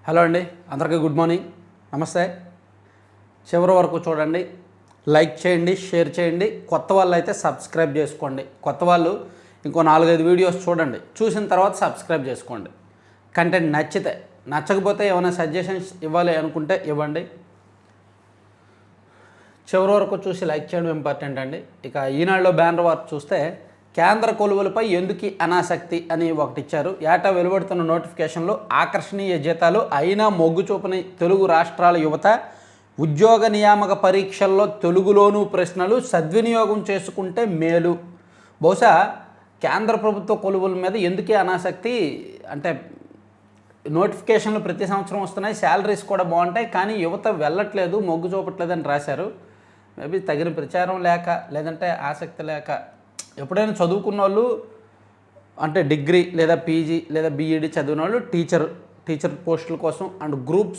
Hello అండి, అందరికీ good morning, నమస్తే. చివరి వరకు చూడండి, లైక్ చేయండి, షేర్ చేయండి. కొత్త వాళ్ళు అయితే సబ్స్క్రైబ్ చేసుకోండి. కొత్త వాళ్ళు ఇంకో 4-5 వీడియోస్ చూడండి, చూసిన తర్వాత సబ్స్క్రైబ్ చేసుకోండి. కంటెంట్ నచ్చితే, నచ్చకపోతే ఏమైనా సజెషన్స్ ఇవ్వాలి అనుకుంటే ఇవ్వండి. చివరి వరకు చూసి లైక్ చేయడం ఇంపార్టెంట్ అండి. ఇక ఈనాడులో బ్యానర్ వార్త చూస్తే కేంద్ర కొలువులపై ఎందుకు అనాసక్తి అని ఒకటి ఇచ్చారు. ఏటా వెలువడుతున్న నోటిఫికేషన్లో ఆకర్షణీయ జీతాలు అయినా మొగ్గు చూపని తెలుగు రాష్ట్రాల యువత, ఉద్యోగ నియామక పరీక్షల్లో తెలుగులోనూ ప్రశ్నలు సద్వినియోగం చేసుకుంటే మేలు. బహుశా కేంద్ర ప్రభుత్వ కొలువుల మీద ఎందుకే అనాసక్తి అంటే, నోటిఫికేషన్లు ప్రతి సంవత్సరం వస్తున్నాయి, శాలరీస్ కూడా బాగుంటాయి, కానీ యువత వెళ్ళట్లేదు, మొగ్గు చూపట్లేదు అని రాశారు. మేబీ తగిన ప్రచారం లేక, లేదంటే ఆసక్తి లేక. ఎప్పుడైనా చదువుకున్న వాళ్ళు అంటే డిగ్రీ లేదా పీజీ లేదా బీఈడి చదివిన వాళ్ళు టీచర్ పోస్టుల కోసం అండ్ గ్రూప్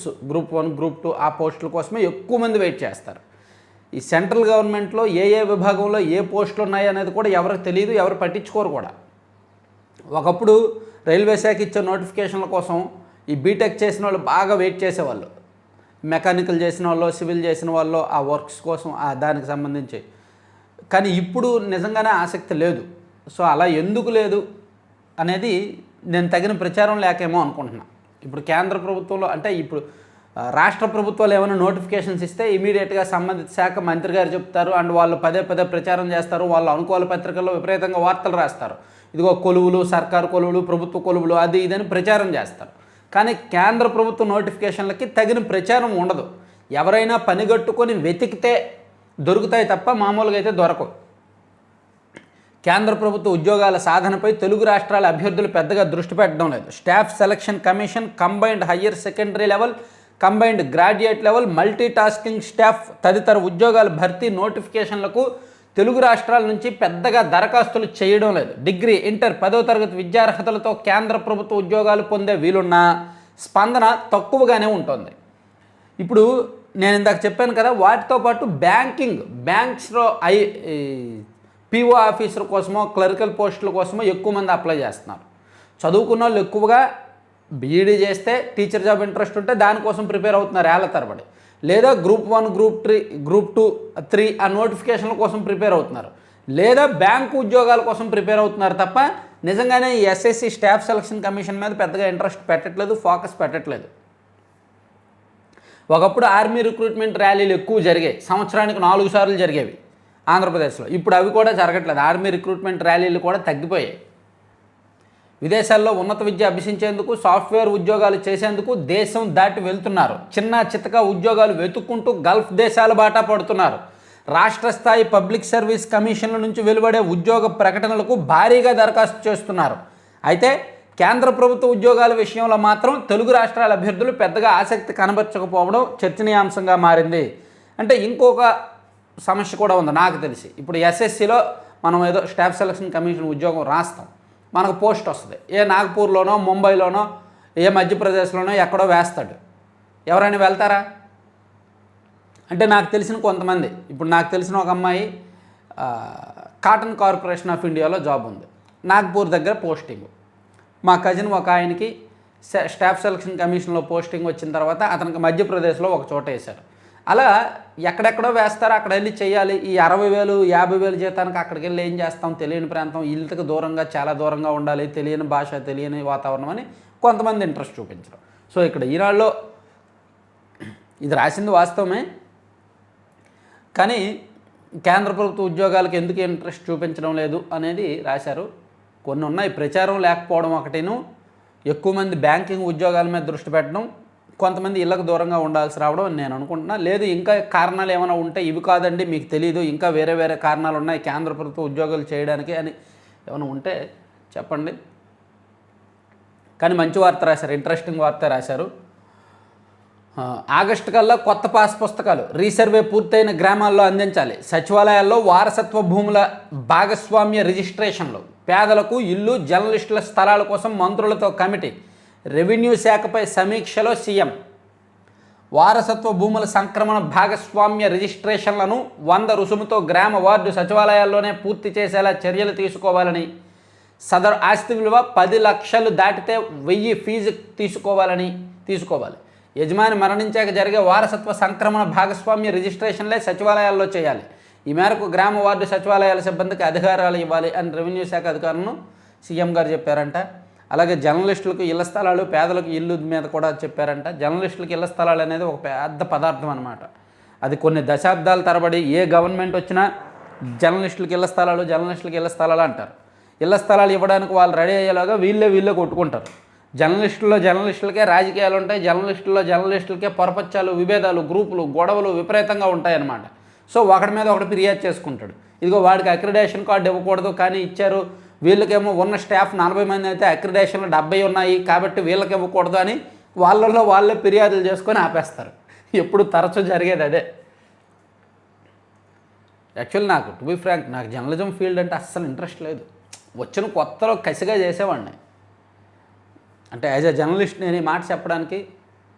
1 గ్రూప్ 2 ఆ పోస్టుల కోసమే ఎక్కువ మంది వెయిట్ చేస్తారు. ఈ సెంట్రల్ గవర్నమెంట్లో ఏ విభాగంలో ఏ పోస్టులు ఉన్నాయి అనేది కూడా ఎవరికి తెలియదు, ఎవరు పట్టించుకోరు కూడా. ఒకప్పుడు రైల్వే శాఖ ఇచ్చే నోటిఫికేషన్ల కోసం ఈ బీటెక్ చేసిన వాళ్ళు బాగా వెయిట్ చేసేవాళ్ళు. మెకానికల్ చేసిన వాళ్ళు, సివిల్ చేసిన వాళ్ళు ఆ వర్క్స్ కోసం దానికి సంబంధించి. కానీ ఇప్పుడు నిజంగానే ఆసక్తి లేదు. సో అలా ఎందుకు లేదు అనేది నేను తగిన ప్రచారం లేకేమో అనుకుంటున్నా. ఇప్పుడు కేంద్ర ప్రభుత్వంలో అంటే ఇప్పుడు రాష్ట్ర ప్రభుత్వాలు ఏమైనా నోటిఫికేషన్స్ ఇస్తే ఇమీడియట్గా సంబంధిత శాఖ మంత్రి గారు చెప్తారు అండ్ వాళ్ళు పదే ప్రచారం చేస్తారు. వాళ్ళు అనుకూల పత్రికల్లో విపరీతంగా వార్తలు రాస్తారు. ఇదిగో కొలువులు, సర్కారు కొలువులు, ప్రభుత్వ కొలువులు, అది ఇదని ప్రచారం చేస్తారు. కానీ కేంద్ర ప్రభుత్వ నోటిఫికేషన్లకి తగిన ప్రచారం ఉండదు. ఎవరైనా పనిగట్టుకొని వెతికితే దొరుకుతాయి తప్ప మామూలుగా అయితే దొరకవు. కేంద్ర ప్రభుత్వ ఉద్యోగాల సాధనపై తెలుగు రాష్ట్రాల అభ్యర్థులు పెద్దగా దృష్టి పెట్టడం లేదు. Staff selection commission, combined higher secondary level, combined graduate level, multi tasking staff తదితర ఉద్యోగాల భర్తీ నోటిఫికేషన్లకు తెలుగు రాష్ట్రాల నుంచి పెద్దగా దరఖాస్తులు చేయడం లేదు. డిగ్రీ, ఇంటర్, 10వ తరగతి విద్యార్హతలతో కేంద్ర ప్రభుత్వ ఉద్యోగాలు పొందే వీలున్న స్పందన తక్కువగానే ఉంటుంది. ఇప్పుడు నేను ఇందాక చెప్పాను కదా, వాటితో పాటు బ్యాంక్స్లో పిఓ ఆఫీసర్ కోసమో క్లరికల్ పోస్టుల కోసమో ఎక్కువ మంది అప్లై చేస్తున్నారు. చదువుకున్న వాళ్ళు ఎక్కువగా బీఈడీ చేస్తే టీచర్ జాబ్ ఇంట్రెస్ట్ ఉంటే దానికోసం ప్రిపేర్ అవుతున్నారు ఏళ్ల తరబడి. లేదా గ్రూప్ 1, గ్రూప్ 3, గ్రూప్ 2, 3 ఆ నోటిఫికేషన్ల కోసం ప్రిపేర్ అవుతున్నారు. లేదా బ్యాంకు ఉద్యోగాల కోసం ప్రిపేర్ అవుతున్నారు తప్ప నిజంగానే ఈ ఎస్ఎస్సి స్టాఫ్ సెలక్షన్ కమిషన్ మీద పెద్దగా ఇంట్రెస్ట్ పెట్టట్లేదు, ఫోకస్ పెట్టట్లేదు. ఒకప్పుడు ఆర్మీ రిక్రూట్మెంట్ ర్యాలీలు ఎక్కువ జరిగాయి, సంవత్సరానికి 4 సార్లు జరిగేవి ఆంధ్రప్రదేశ్లో. ఇప్పుడు అవి కూడా జరగట్లేదు, ఆర్మీ రిక్రూట్మెంట్ ర్యాలీలు కూడా తగ్గిపోయాయి. విదేశాల్లో ఉన్నత విద్య అభ్యసించేందుకు, సాఫ్ట్వేర్ ఉద్యోగాలు చేసేందుకు దేశం దాటి వెళ్తున్నారు. చిన్న చితక ఉద్యోగాలు వెతుక్కుంటూ గల్ఫ్ దేశాల బాటా పడుతున్నారు. రాష్ట్ర స్థాయి పబ్లిక్ సర్వీస్ కమిషన్ల నుంచి వెలువడే ఉద్యోగ ప్రకటనలకు భారీగా దరఖాస్తు చేస్తున్నారు. అయితే కేంద్ర ప్రభుత్వ ఉద్యోగాల విషయంలో మాత్రం తెలుగు రాష్ట్రాల అభ్యర్థులు పెద్దగా ఆసక్తి కనబరచకపోవడం చర్చనీయాంశంగా మారింది. అంటే ఇంకొక సమస్య కూడా ఉంది నాకు తెలిసి. ఇప్పుడు ఎస్ఎస్సిలో మనం ఏదో స్టాఫ్ సెలక్షన్ కమిషన్ ఉద్యోగం రాస్తాం, మనకు పోస్ట్ వస్తుంది. ఏ నాగ్పూర్లోనో, ముంబైలోనో, ఏ మధ్యప్రదేశ్లోనో ఎక్కడో వేస్తాడు. ఎవరైనా వెళ్తారా? అంటే నాకు తెలిసిన కొంతమంది, ఇప్పుడు నాకు తెలిసిన ఒక అమ్మాయి కాటన్ కార్పొరేషన్ ఆఫ్ ఇండియాలో జాబ్ ఉంది, నాగ్పూర్ దగ్గర పోస్టింగ్. మా కజిన్ ఒక ఆయనకి స్టాఫ్ సెలక్షన్ కమిషన్లో పోస్టింగ్ వచ్చిన తర్వాత అతనికి మధ్యప్రదేశ్లో ఒక చోట వేశారు. అలా ఎక్కడెక్కడో వేస్తారు, అక్కడ వెళ్ళి చేయాలి. ఈ 60,000, 50,000 జీతానికి అక్కడికి వెళ్ళి ఏం చేస్తాం? తెలియని ప్రాంతం, ఇళ్ళకి దూరంగా, చాలా దూరంగా ఉండాలి, తెలియని భాష, తెలియని వాతావరణం అని కొంతమంది ఇంట్రెస్ట్ చూపించరు. సో ఇక్కడ ఈనాడులో ఇది రాసింది వాస్తవమే, కానీ కేంద్ర ప్రభుత్వ ఉద్యోగాలకు ఎందుకు ఇంట్రెస్ట్ చూపించడం లేదు అనేది రాశారు. కొన్ని ఉన్నాయి, ప్రచారం లేకపోవడం ఒకటిను, ఎక్కువ మంది బ్యాంకింగ్ ఉద్యోగాల మీద దృష్టి పెట్టడం, కొంతమంది ఇళ్ళకు దూరంగా ఉండాల్సి రావడం అని నేను అనుకుంటున్నా. లేదు ఇంకా కారణాలు ఏమైనా ఉంటే ఇవి కాదండి మీకు తెలియదు, ఇంకా వేరే కారణాలు ఉన్నాయి కేంద్ర ప్రభుత్వ ఉద్యోగాలు చేయడానికి అని ఏమైనా ఉంటే చెప్పండి. కానీ మంచి వార్త రాశారు, ఇంట్రెస్టింగ్ వార్త రాశారు. ఆగస్టు కల్లా కొత్త పాస్ పుస్తకాలు రీసర్వే పూర్తయిన గ్రామాల్లో అందించాలి. సచివాలయాల్లో వారసత్వ భూముల భాగస్వామ్య రిజిస్ట్రేషన్లు, పేదలకు ఇల్లు, జర్నలిస్టుల స్థలాల కోసం మంత్రులతో కమిటీ, రెవెన్యూ శాఖపై సమీక్షలో సీఎం. వారసత్వ భూముల సంక్రమణ భాగస్వామ్య రిజిస్ట్రేషన్లను 100 రుసుముతో గ్రామ వార్డు సచివాలయాల్లోనే పూర్తి చేసేలా చర్యలు తీసుకోవాలని సదరు ఆస్తి విలువ 10 లక్షలు దాటితే 1000 ఫీజు తీసుకోవాలి. యజమాని మరణించాక జరిగే వారసత్వ సంక్రమణ భాగస్వామ్య రిజిస్ట్రేషన్లే సచివాలయాల్లో చేయాలి. ఈ మేరకు గ్రామ వార్డు సచివాలయాల సిబ్బందికి అధికారాలు ఇవ్వాలి అని రెవెన్యూ శాఖ అధికారులను సీఎం గారు చెప్పారంట. అలాగే జర్నలిస్టులకు ఇళ్ల స్థలాలు, పేదలకు ఇల్లు మీద కూడా చెప్పారంట. జర్నలిస్టులకు ఇళ్ల స్థలాలు అనేది ఒక పెద్ద పదార్థం అనమాట. అది కొన్ని దశాబ్దాల తరబడి ఏ గవర్నమెంట్ వచ్చినా జర్నలిస్టులకు ఇళ్ల స్థలాలు అంటారు. ఇళ్ల స్థలాలు ఇవ్వడానికి వాళ్ళు రెడీ అయ్యేలాగా వీళ్ళే కొట్టుకుంటారు. జర్నలిస్టులకే రాజకీయాలు ఉంటాయి. జర్నలిస్టులకే పొరపచ్చాలు, విభేదాలు, గ్రూపులు, గొడవలు విపరీతంగా ఉంటాయన్నమాట. సో ఒకటి మీద ఒకటి ఫిర్యాదు చేసుకుంటాడు. ఇదిగో వాడికి అక్రిడేషన్ కార్డు ఇవ్వకూడదు కానీ ఇచ్చారు, వీళ్ళకేమో ఉన్న స్టాఫ్ 40 మంది అయితే అక్రిడేషన్లు 70 ఉన్నాయి కాబట్టి వీళ్ళకి ఇవ్వకూడదు అని వాళ్ళల్లో వాళ్ళే ఫిర్యాదులు చేసుకొని ఆపేస్తారు. ఎప్పుడు తరచూ జరిగేది అదే. యాక్చువల్లీ నాకు టు బి ఫ్రాంక్ నాకు జర్నలిజం ఫీల్డ్ అంటే అస్సలు ఇంట్రెస్ట్ లేదు. వచ్చిన కొత్తలో కసిగా చేసేవాడిని. అంటే యాజ్ ఎ జర్నలిస్ట్ నేను ఈ మాట చెప్పడానికి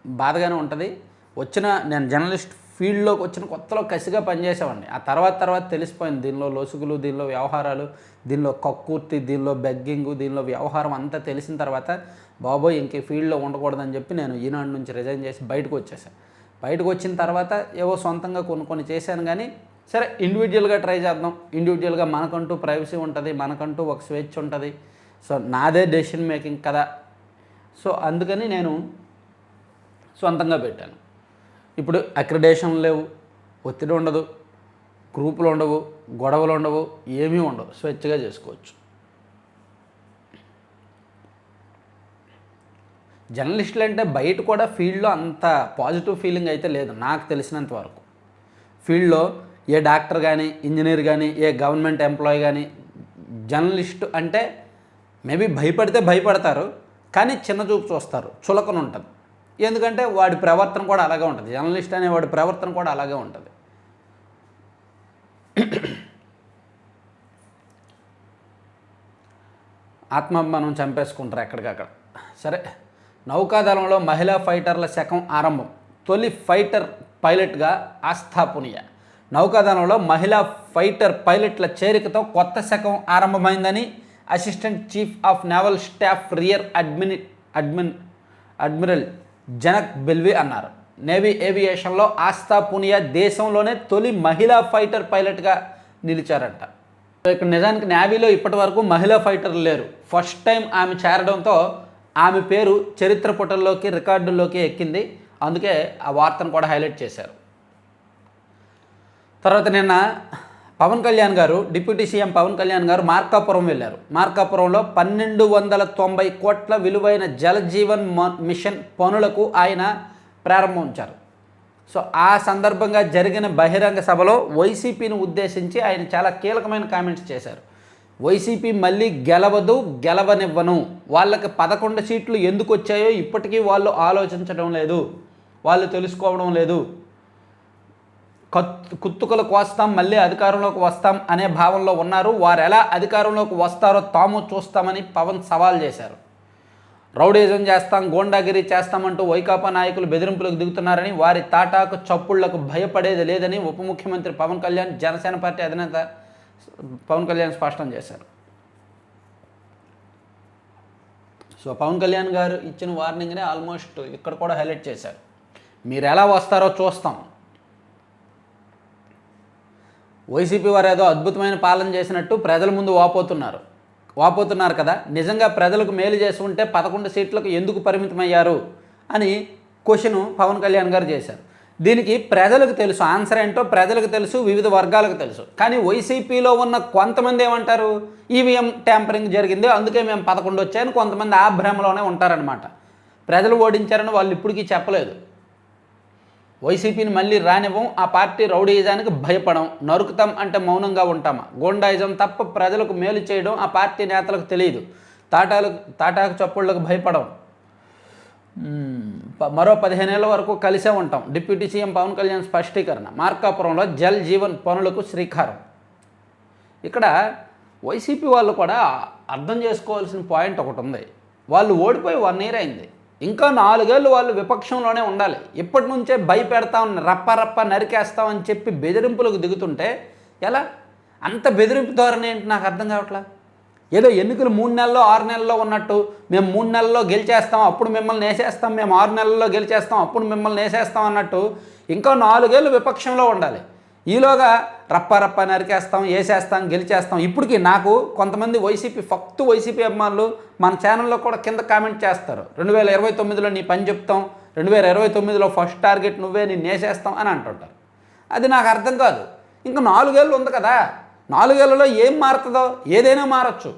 బాధగానే ఉంటుంది. నేను జర్నలిస్ట్ ఫీల్డ్లోకి వచ్చిన కొత్తలో కసిగా పనిచేసేవాడిని. ఆ తర్వాత తెలిసిపోయింది దీనిలో లొసుగులు, దీనిలో వ్యవహారాలు, దీనిలో కక్కుర్తి, దీనిలో బెగ్గింగు, దీనిలో వ్యవహారం అంతా తెలిసిన తర్వాత బాబోయ్ ఇంక ఫీల్డ్లో ఉండకూడదని చెప్పి నేను ఈనాడు నుంచి రిజైన్ చేసి బయటకు వచ్చేసాను. బయటకు వచ్చిన తర్వాత ఏవో సొంతంగా కొన్ని చేశాను. కానీ సరే ఇండివిజువల్గా ట్రై చేద్దాం. ఇండివిజువల్గా మనకంటూ ప్రైవసీ ఉంటుంది, మనకంటూ ఒక స్వేచ్ఛ ఉంటుంది. సో నాదే డెసిషన్ మేకింగ్ కదా. సో అందుకని నేను సొంతంగా పెట్టాను. ఇప్పుడు అక్రిడేషన్ లేవు, ఒత్తిడి ఉండదు, గ్రూపులు ఉండవు, గొడవలు ఉండవు, ఏమీ ఉండవు, స్వేచ్ఛగా చేసుకోవచ్చు. జర్నలిస్టులు అంటే బయట కూడా ఫీల్డ్లో అంత పాజిటివ్ ఫీలింగ్ అయితే లేదు నాకు తెలిసినంత వరకు. ఫీల్డ్లో ఏ డాక్టర్ కానీ, ఇంజనీర్ కానీ, ఏ గవర్నమెంట్ ఎంప్లాయీ కానీ జర్నలిస్ట్ అంటే మేబీ భయపడతారు కానీ చిన్న చూపు చూస్తారు, చులకన ఉంటుంది. ఎందుకంటే వాడి ప్రవర్తన కూడా అలాగే ఉంటుంది. జర్నలిస్ట్ అనే వాడి ప్రవర్తన కూడా అలాగే ఉంటుంది. ఆత్మాభిమానం చంపేసుకుంటారు ఎక్కడికక్కడ. సరే, నౌకాదళంలో మహిళా ఫైటర్ల శకం ఆరంభం. తొలి ఫైటర్ పైలట్గా ఆస్థా పునియా. నౌకాదళంలో మహిళా ఫైటర్ పైలట్ల చేరికతో కొత్త శకం ఆరంభమైందని assistant chief of naval staff rear admiral Janak Belvi అన్నారు. నేవీ ఏవియేషన్లో ఆస్థా పునియా దేశంలోనే తొలి మహిళా ఫైటర్ పైలట్గా నిలిచారంట. ఇక్కడ నిజానికి నేవీలో ఇప్పటి వరకు మహిళా ఫైటర్లు లేరు. ఫస్ట్ టైం ఆమె చేరడంతో ఆమె పేరు చరిత్ర పుటల్లోకి, రికార్డుల్లోకి ఎక్కింది. అందుకే ఆ వార్తను కూడా హైలైట్ చేశారు. తర్వాత నిన్న పవన్ కళ్యాణ్ గారు, డిప్యూటీ సీఎం పవన్ కళ్యాణ్ గారు మార్కాపురం వెళ్ళారు. మార్కాపురంలో 1290 కోట్ల విలువైన జలజీవన్ మిషన్ పనులకు ఆయన ప్రారంభించారు. సో ఆ సందర్భంగా జరిగిన బహిరంగ సభలో వైసీపీని ఉద్దేశించి ఆయన చాలా కీలకమైన కామెంట్స్ చేశారు. వైసీపీ మళ్ళీ గెలవనివ్వను, వాళ్ళకి 11 సీట్లు ఎందుకు వచ్చాయో ఇప్పటికీ వాళ్ళు ఆలోచించడం లేదు, వాళ్ళు తెలుసుకోవడం లేదు. కుత్తుకలకు వస్తాం, మళ్ళీ అధికారంలోకి వస్తాం అనే భావంలో ఉన్నారు. వారు ఎలా అధికారంలోకి వస్తారో తాము చూస్తామని పవన్ సవాల్ చేశారు. రౌడీజం చేస్తాం, గోండాగిరి చేస్తామంటూ వైకాపా నాయకులు బెదిరింపులకు దిగుతున్నారని, వారి తాటాకు చప్పుళ్లకు భయపడేది లేదని ఉప ముఖ్యమంత్రి పవన్ కళ్యాణ్, జనసేన పార్టీ అధినేత పవన్ కళ్యాణ్ స్పష్టం చేశారు. సో పవన్ కళ్యాణ్ గారు ఇచ్చిన వార్నింగ్నే ఆల్మోస్ట్ ఇక్కడ కూడా హైలైట్ చేశారు. మీరు ఎలా వస్తారో చూస్తాం. వైసీపీ వారు ఏదో అద్భుతమైన పాలన చేసినట్టు ప్రజల ముందు వాపోతున్నారు కదా. నిజంగా ప్రజలకు మేలు చేసి ఉంటే 11 సీట్లకు ఎందుకు పరిమితమయ్యారు అని క్వశ్చన్ పవన్ కళ్యాణ్ గారు చేశారు. దీనికి ప్రజలకు తెలుసు, ఆన్సర్ ఏంటో ప్రజలకు తెలుసు, వివిధ వర్గాలకు తెలుసు. కానీ వైసీపీలో ఉన్న కొంతమంది ఏమంటారు, ఈవీఎం ట్యాంపరింగ్ జరిగింది అందుకే మేము 11 వచ్చాయని కొంతమంది ఆ భ్రమలోనే ఉంటారనమాట. ప్రజలు ఓడించారని వాళ్ళు ఇప్పటికీ చెప్పలేదు. వైసీపీని మళ్ళీ రానివ్వం, ఆ పార్టీ రౌడీయిజానికి భయపడం, నరుకుతాం అంటే మౌనంగా ఉంటామా, గోండాయిజం తప్ప ప్రజలకు మేలు చేయడం ఆ పార్టీ నేతలకు తెలియదు, తాటాకు చప్పుళ్లకు భయపడం, మరో 15 ఏళ్ల వరకు కలిసే ఉంటాం. డిప్యూటీ సీఎం పవన్ కళ్యాణ్ స్పష్టీకరణ. మార్కాపురంలో జల్ జీవన్ పనులకు శ్రీకారం. ఇక్కడ వైసీపీ వాళ్ళు కూడా అర్థం చేసుకోవాల్సిన పాయింట్ ఒకటి ఉంది. వాళ్ళు ఓడిపోయి 1 year అయింది. ఇంకా 4 ఏళ్ళు వాళ్ళు విపక్షంలోనే ఉండాలి. ఇప్పటి నుంచే భయపెడతాం, రప్ప నరికేస్తామని చెప్పి బెదిరింపులకు దిగుతుంటే ఎలా? అంత బెదిరింపు ధోరణి ఏంటి నాకు అర్థం కావట్లా. ఏదో ఎన్నికలు 3 నెలల్లో 6 నెలల్లో ఉన్నట్టు మేము 3 నెలల్లో గెలిచేస్తాం అప్పుడు మిమ్మల్ని వేసేస్తాం, మేము 6 నెలల్లో గెలిచేస్తాం అప్పుడు మిమ్మల్ని వేసేస్తాం అన్నట్టు ఇంకా 4 ఏళ్ళు విపక్షంలో ఉండాలి. ఈలోగా రప్ప నరికేస్తాం, వేసేస్తాం, గెలిచేస్తాం. ఇప్పటికీ నాకు కొంతమంది వైసీపీ అభిమానులు మన ఛానల్లో కూడా కింద కామెంట్ చేస్తారు, 2029లో నీ పని చెప్తాం, 2029లో ఫస్ట్ టార్గెట్ నువ్వే, నేను వేసేస్తాం అని అంటుంటారు. అది నాకు అర్థం కాదు. ఇంకా 4 ఏళ్ళు ఉంది కదా, 4 ఏళ్లలో ఏం మారుతుందో? ఏదైనా మారచ్చు.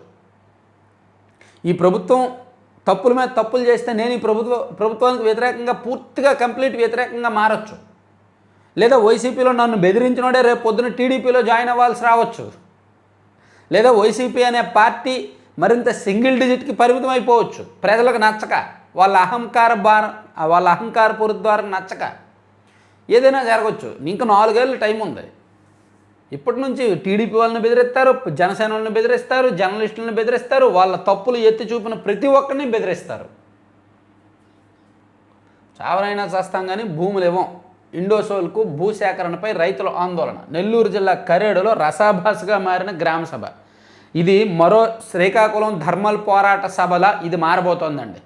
ఈ ప్రభుత్వం తప్పుల మీద తప్పులు చేస్తే నేను ఈ ప్రభుత్వానికి వ్యతిరేకంగా పూర్తిగా కంప్లీట్ వ్యతిరేకంగా మారచ్చు. లేదా వైసీపీలో నన్ను బెదిరించినోడే రేపు పొద్దున టీడీపీలో జాయిన్ అవ్వాల్సి రావచ్చు. లేదా వైసీపీ అనే పార్టీ మరింత సింగిల్ డిజిట్కి పరిమితం అయిపోవచ్చు, ప్రజలకు నచ్చక, వాళ్ళ అహంకారపూరిత నచ్చక. ఏదైనా జరగవచ్చు. ఇంకా 4 ఏళ్ళు టైం ఉంది. ఇప్పటి నుంచి టీడీపీ వాళ్ళని బెదిరిస్తారు, జనసేన వాళ్ళని బెదిరిస్తారు, జర్నలిస్టులను బెదిరిస్తారు, వాళ్ళ తప్పులు ఎత్తి చూపిన ప్రతి ఒక్కరిని బెదిరిస్తారు. చావనైనా చేస్తాం కానీ భూములు ఇవ్వం. ఇండోసోల్కు భూసేకరణపై రైతుల ఆందోళన. నెల్లూరు జిల్లా కరేడులో రసాభాసగా మారిన గ్రామసభ. ఇది మరో శ్రీకాకుళం ధర్మల్ పోరాట సభలా ఇది మారబోతోందండి.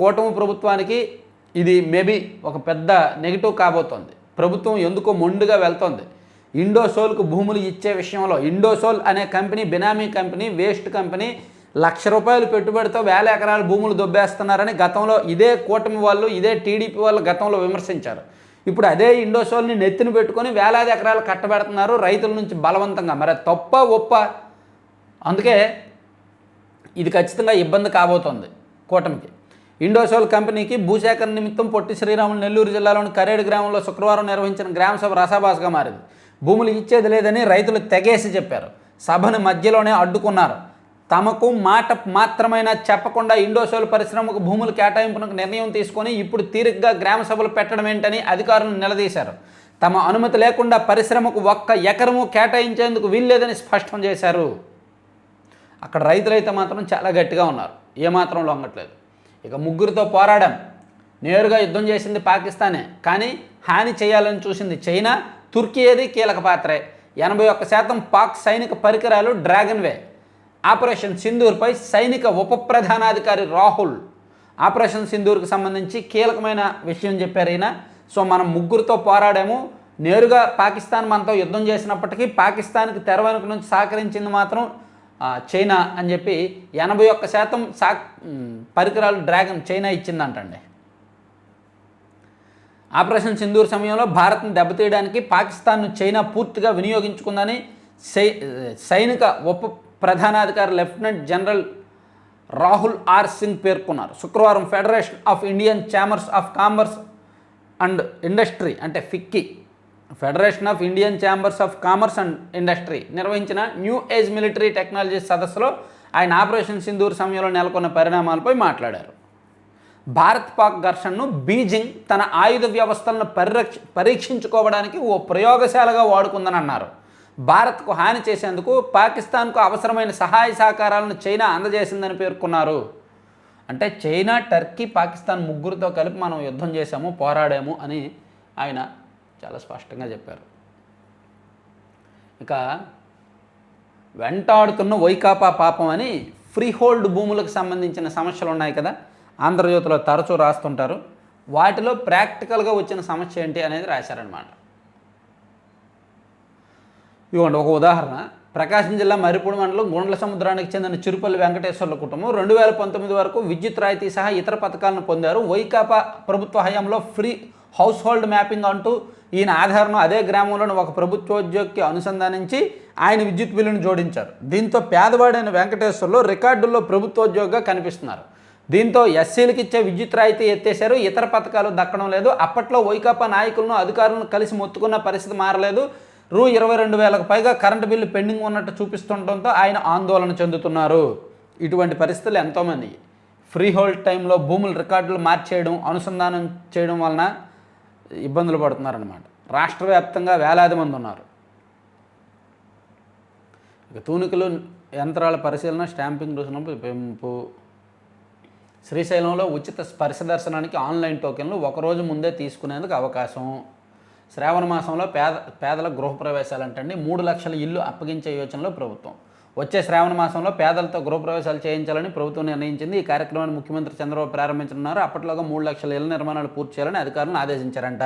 కూటమి ప్రభుత్వానికి ఇది మేబీ ఒక పెద్ద నెగిటివ్ కాబోతోంది. ప్రభుత్వం ఎందుకో మొండుగా వెళ్తోంది. ఇండోసోల్కు భూములు ఇచ్చే విషయంలో ఇండోసోల్ అనే కంపెనీ బినామీ కంపెనీ, వేస్ట్ కంపెనీ, ₹1,00,000 పెట్టుబడితో 1000 ఎకరాల భూములు దొబ్బేస్తున్నారని గతంలో ఇదే కూటమి వాళ్ళు, ఇదే టీడీపీ వాళ్ళు గతంలో విమర్శించారు. ఇప్పుడు అదే ఇండోసోల్ని నెత్తిన పెట్టుకొని వేలాది ఎకరాలు కట్టబెడుతున్నారు రైతుల నుంచి బలవంతంగా. మరి తప్ప ఒప్ప? అందుకే ఇది ఖచ్చితంగా ఇబ్బంది కాబోతోంది కూటమికి. ఇండోసోల్ కంపెనీకి భూసేకరణ నిమిత్తం పొట్టి శ్రీరాములు నెల్లూరు జిల్లాలోని కరేడు గ్రామంలో శుక్రవారం నిర్వహించిన గ్రామసభ రసాభాసగా మారింది. భూములు ఇచ్చేది లేదని రైతులు తెగేసి చెప్పారు. సభను మధ్యలోనే అడ్డుకున్నారు. తమకు మాట మాత్రమైనా చెప్పకుండా ఇండోసోల్ పరిశ్రమకు భూములు కేటాయింపునకు నిర్ణయం తీసుకొని ఇప్పుడు తీరిగ్గా గ్రామ సభలు పెట్టడం ఏంటని అధికారులను నిలదీశారు. తమ అనుమతి లేకుండా పరిశ్రమకు 1 ఎకరము కేటాయించేందుకు వీల్లేదని స్పష్టం చేశారు. అక్కడ రైతులైతే మాత్రం చాలా గట్టిగా ఉన్నారు, ఏమాత్రం లొంగట్లేదు. ఇక ముగ్గురితో పోరాడాం. నేరుగా యుద్ధం చేసింది పాకిస్తానే, కానీ హాని చేయాలని చూసింది చైనా, తుర్కీ ఏది కీలక పాత్రే. 81% పాక్ సైనిక పరికరాలు డ్రాగన్వే. ఆపరేషన్ సింధూర్పై సైనిక ఉప ప్రధానాధికారి రాహుల్ ఆపరేషన్ సింధూర్కి సంబంధించి కీలకమైన విషయం చెప్పారు ఈయన. సో మనం ముగ్గురితో పోరాడాము, నేరుగా పాకిస్తాన్ మనతో యుద్ధం చేసినప్పటికీ పాకిస్తాన్కి తెర వెనుక నుంచి సహకరించింది మాత్రం చైనా అని చెప్పి 81% పరికరాలు డ్రాగన్ చైనా ఇచ్చిందంటండి. ఆపరేషన్ సింధూర్ సమయంలో భారత్ను దెబ్బతీయడానికి పాకిస్తాన్ను చైనా పూర్తిగా వినియోగించుకుందని సైనిక ఉప ప్రధానాధికారి lieutenant general Rahul R Singh పేర్కొన్నారు. శుక్రవారం federation of Indian chambers of commerce and industry అంటే FICCI, federation of Indian chambers of commerce and industry నిర్వహించిన న్యూ ఏజ్ మిలిటరీ టెక్నాలజీస్ సదస్సులో ఆయన ఆపరేషన్ సింధూర్ సమయంలో నెలకొన్న పరిణామాలపై మాట్లాడారు. భారత్ పాక్ ఘర్షణను బీజింగ్ తన ఆయుధ వ్యవస్థలను పరీక్షించుకోవడానికి ఓ ప్రయోగశాలగా వాడుకుందని అన్నారు. భారత్కు హాని చేసేందుకు పాకిస్తాన్కు అవసరమైన సహాయ సహకారాలను చైనా అందజేసిందని పేర్కొన్నారు. అంటే చైనా, టర్కీ, పాకిస్తాన్ ముగ్గురితో కలిపి మనం యుద్ధం చేశాము, పోరాడాము అని ఆయన చాలా స్పష్టంగా చెప్పారు. ఇక వెంటాడుతున్న వైకాపా పాపం అని ఫ్రీహోల్డ్ భూములకు సంబంధించిన సమస్యలు ఉన్నాయి కదా, ఆంధ్రజ్యోతిలో తరచూ రాస్తుంటారు. వాటిలో ప్రాక్టికల్గా వచ్చిన సమస్య ఏంటి అనేది రాశారనమాట. ఇవ్వండి ఒక ఉదాహరణ. ప్రకాశం జిల్లా మరిపూడి మండలం గుండ్ల సముద్రానికి చెందిన చిరుపల్లి వెంకటేశ్వర్ల కుటుంబం 2019 వరకు విద్యుత్ రాయితీ సహా ఇతర పథకాలను పొందారు. వైకాపా ప్రభుత్వ హయాంలో ఫ్రీ హౌస్ హోల్డ్ మ్యాపింగ్ అంటూ ఈయన ఆధార్ను అదే గ్రామంలోని ఒక ప్రభుత్వోద్యోగికి అనుసంధానించి ఆయన విద్యుత్ బిల్లును జోడించారు. దీంతో పేదవాడైన వెంకటేశ్వర్లు రికార్డుల్లో ప్రభుత్వోద్యోగిగా కనిపిస్తున్నారు. దీంతో ఎస్సీలకు ఇచ్చే విద్యుత్ రాయితీ ఎత్తేశారు, ఇతర పథకాలు దక్కడం లేదు. అప్పట్లో వైకాపా నాయకులను అధికారులను కలిసి మొత్తుకున్న పరిస్థితి మారలేదు. ₹22,000కు పైగా కరెంటు బిల్లు పెండింగ్ ఉన్నట్టు చూపిస్తుండటంతో ఆయన ఆందోళన చెందుతున్నారు. ఇటువంటి పరిస్థితులు ఎంతోమంది ఫ్రీ హోల్డ్ టైంలో భూముల రికార్డులు మార్చేయడం, అనుసంధానం చేయడం వలన ఇబ్బందులు పడుతున్నారన్నమాట. రాష్ట్ర వ్యాప్తంగా వేలాది మంది ఉన్నారు. ఇక తూనికలు యంత్రాల పరిశీలన, స్టాంపింగ్ రుసుము పెంపు. శ్రీశైలంలో ఉచిత స్పర్శ దర్శనానికి ఆన్లైన్ టోకెన్లు ఒకరోజు ముందే తీసుకునేందుకు అవకాశం. శ్రావణ మాసంలో పేదల గృహప్రవేశాలంటండి 3 లక్షల ఇల్లు అప్పగించే యోచనలో ప్రభుత్వం. వచ్చే శ్రావణ మాసంలో పేదలతో గృహప్రవేశాలు చేయించాలని ప్రభుత్వం నిర్ణయించింది. ఈ కార్యక్రమాన్ని ముఖ్యమంత్రి చంద్రబాబు ప్రారంభించనున్నారు. అప్పట్లోగా 3 లక్షల ఇళ్ల నిర్మాణాలు పూర్తి చేయాలని అధికారులను ఆదేశించారంట.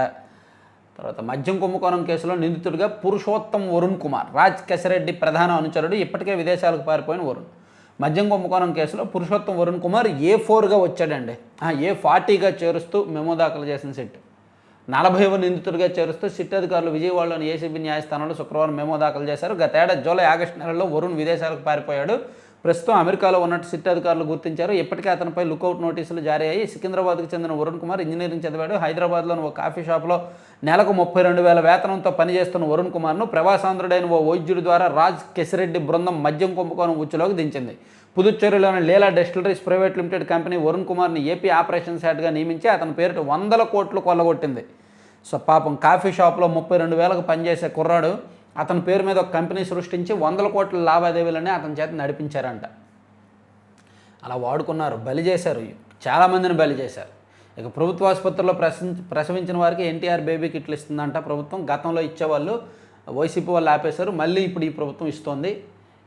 తర్వాత మద్యం కుంభకోణం కేసులో నిందితుడిగా పురుషోత్తం వరుణ్ కుమార్, రాజ్ కెసిరెడ్డి ప్రధాన అనుచరుడు, ఇప్పటికే విదేశాలకు పారిపోయిన వరుణ్. మద్యం కుంభకోణం కేసులో పురుషోత్తం వరుణ్ కుమార్ A4గా వచ్చాడండి. A40గా చేరుస్తూ మెమో దాఖలు చేసిన సిట్ 40వ నిందితుడిగా చేరుస్తూ సిట్ అధికారులు విజయవాడలోని ఏసీబీ న్యాయస్థానంలో శుక్రవారం మెమో దాఖలు చేశారు. గతేడాది జూలై, ఆగస్టు నెలలో వరుణ్ విదేశాలకు పారిపోయాడు. ప్రస్తుతం అమెరికాలో ఉన్నట్టు సిట్ అధికారులు గుర్తించారు. ఇప్పటికే అతనిపై లుకౌట్ నోటీసులు జారీ అయ్యి సికింద్రాబాద్కు చెందిన వరుణ్ కుమార్ ఇంజనీరింగ్ చదివాడు. హైదరాబాద్లోని ఓ కాఫీ షాప్లో నెలకు 32,000 వేతనంతో పనిచేస్తున్న వరుణ్ కుమార్ను ప్రవాసాంధ్రుడైన ఓ వైద్యుడి ద్వారా రాజ్ కెసిరెడ్డి బృందం మద్యం కుంభకోణం ఉచ్చులోకి దించింది. పుదుచ్చేరిలోని Leela distilleries private limited company Varun కుమార్ని ఏపీ ఆపరేషన్స్ హెడ్గా నియమించి అతని పేరిట 100 కోట్లు కొల్లగొట్టింది. సో పాపం కాఫీ షాప్లో 32,000కు పనిచేసే కుర్రాడు అతని పేరు మీద ఒక కంపెనీ సృష్టించి 100 కోట్ల లావాదేవీలని అతని చేత నడిపించారంట. అలా వాడుకున్నారు, బలి చేశారు, చాలామందిని బలి చేశారు. ఇక ప్రభుత్వ ఆసుపత్రుల్లో ప్రసవించిన వారికి ఎన్టీఆర్ బేబీ కిట్లు ఇస్తుందంట ప్రభుత్వం. గతంలో ఇచ్చేవాళ్ళు వైసీపీ వాళ్ళు ఆపేశారు, మళ్ళీ ఇప్పుడు ఈ ప్రభుత్వం ఇస్తోంది.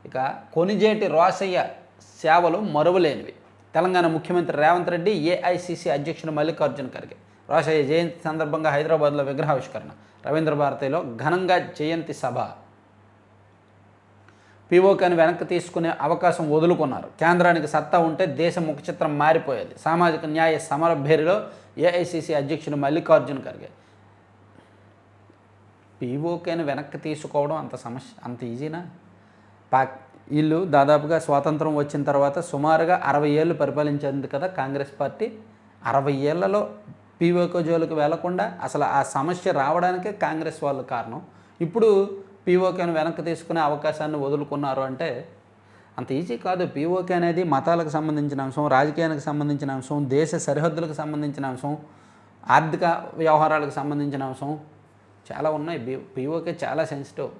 ఇక కొనిజేటి రోసయ్య సేవలు మరువలేనివి. తెలంగాణ ముఖ్యమంత్రి రేవంత్ రెడ్డి, ఏఐసిసి అధ్యక్షుడు మల్లికార్జున ఖర్గే రోసయ్య జయంతి సందర్భంగా హైదరాబాద్లో విగ్రహావిష్కరణ, రవీంద్ర భారతిలో ఘనంగా జయంతి సభ. పీఓకేని వెనక్కి తీసుకునే అవకాశం వదులుకున్నారు. కేంద్రానికి సత్తా ఉంటే దేశ ముఖచిత్రం మారిపోయేది. సామాజిక న్యాయ సమరభేరిలో ఏఐసిసి అధ్యక్షుడు మల్లికార్జున ఖర్గే. పీఓకేని వెనక్కి తీసుకోవడం అంత ఈజీనా? వీళ్ళు దాదాపుగా స్వాతంత్రం వచ్చిన తర్వాత సుమారుగా 60 ఏళ్ళు పరిపాలించింది కదా కాంగ్రెస్ పార్టీ. 60 ఏళ్లలో పీఓకే జోలికి వెళ్లకుండా అసలు ఆ సమస్య రావడానికే కాంగ్రెస్ వాళ్ళు కారణం. ఇప్పుడు పీఓకేను వెనక్కి తీసుకునే అవకాశాన్ని వదులుకున్నారు అంటే అంత ఈజీ కాదు. పీఓకే అనేది మతాలకు సంబంధించిన అంశం, రాజకీయానికి సంబంధించిన అంశం, దేశ సరిహద్దులకు సంబంధించిన అంశం, ఆర్థిక వ్యవహారాలకు సంబంధించిన అంశం, చాలా ఉన్నాయి. పీఓకే చాలా సెన్సిటివ్.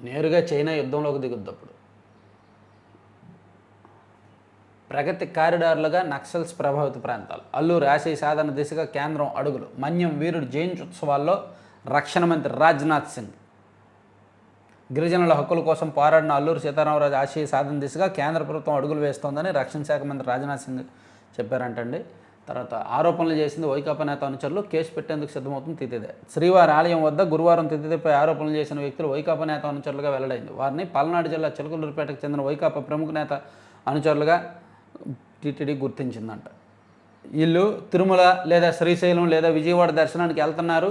నేరుగా చైనా యుద్ధంలోకి దిగుద్ది. అప్పుడు ప్రగతి కారిడార్లుగా నక్సల్స్ ప్రభావిత ప్రాంతాలు, అల్లూరి ఆశయ సాధన దిశగా కేంద్రం అడుగులు. మన్యం వీరుడు జయంతి ఉత్సవాల్లో రక్షణ మంత్రి రాజ్నాథ్ సింగ్. గిరిజనుల హక్కుల కోసం పోరాడిన అల్లూరి సీతారామరాజు ఆశయ సాధన దిశగా కేంద్ర ప్రభుత్వం అడుగులు వేస్తోందని రక్షణ శాఖ మంత్రి రాజ్నాథ్ సింగ్ చెప్పారంటండి. తర్వాత ఆరోపణలు చేసింది వైకాపా నేత అనుచరులు, కేసు పెట్టేందుకు సిద్ధమవుతుంది తితిదే. శ్రీవారి ఆలయం వద్ద గురువారం తితిదేపై ఆరోపణలు చేసిన వ్యక్తులు వైకాపా నేత అనుచరులుగా వెల్లడైంది. వారిని పల్నాడు జిల్లా చిలకలూరుపేటకు చెందిన వైకాపా ప్రముఖ నేత అనుచరులుగా టీటీడీ గుర్తించిందంట. వీళ్ళు తిరుమల లేదా శ్రీశైలం లేదా విజయవాడ దర్శనానికి వెళ్తున్నారు,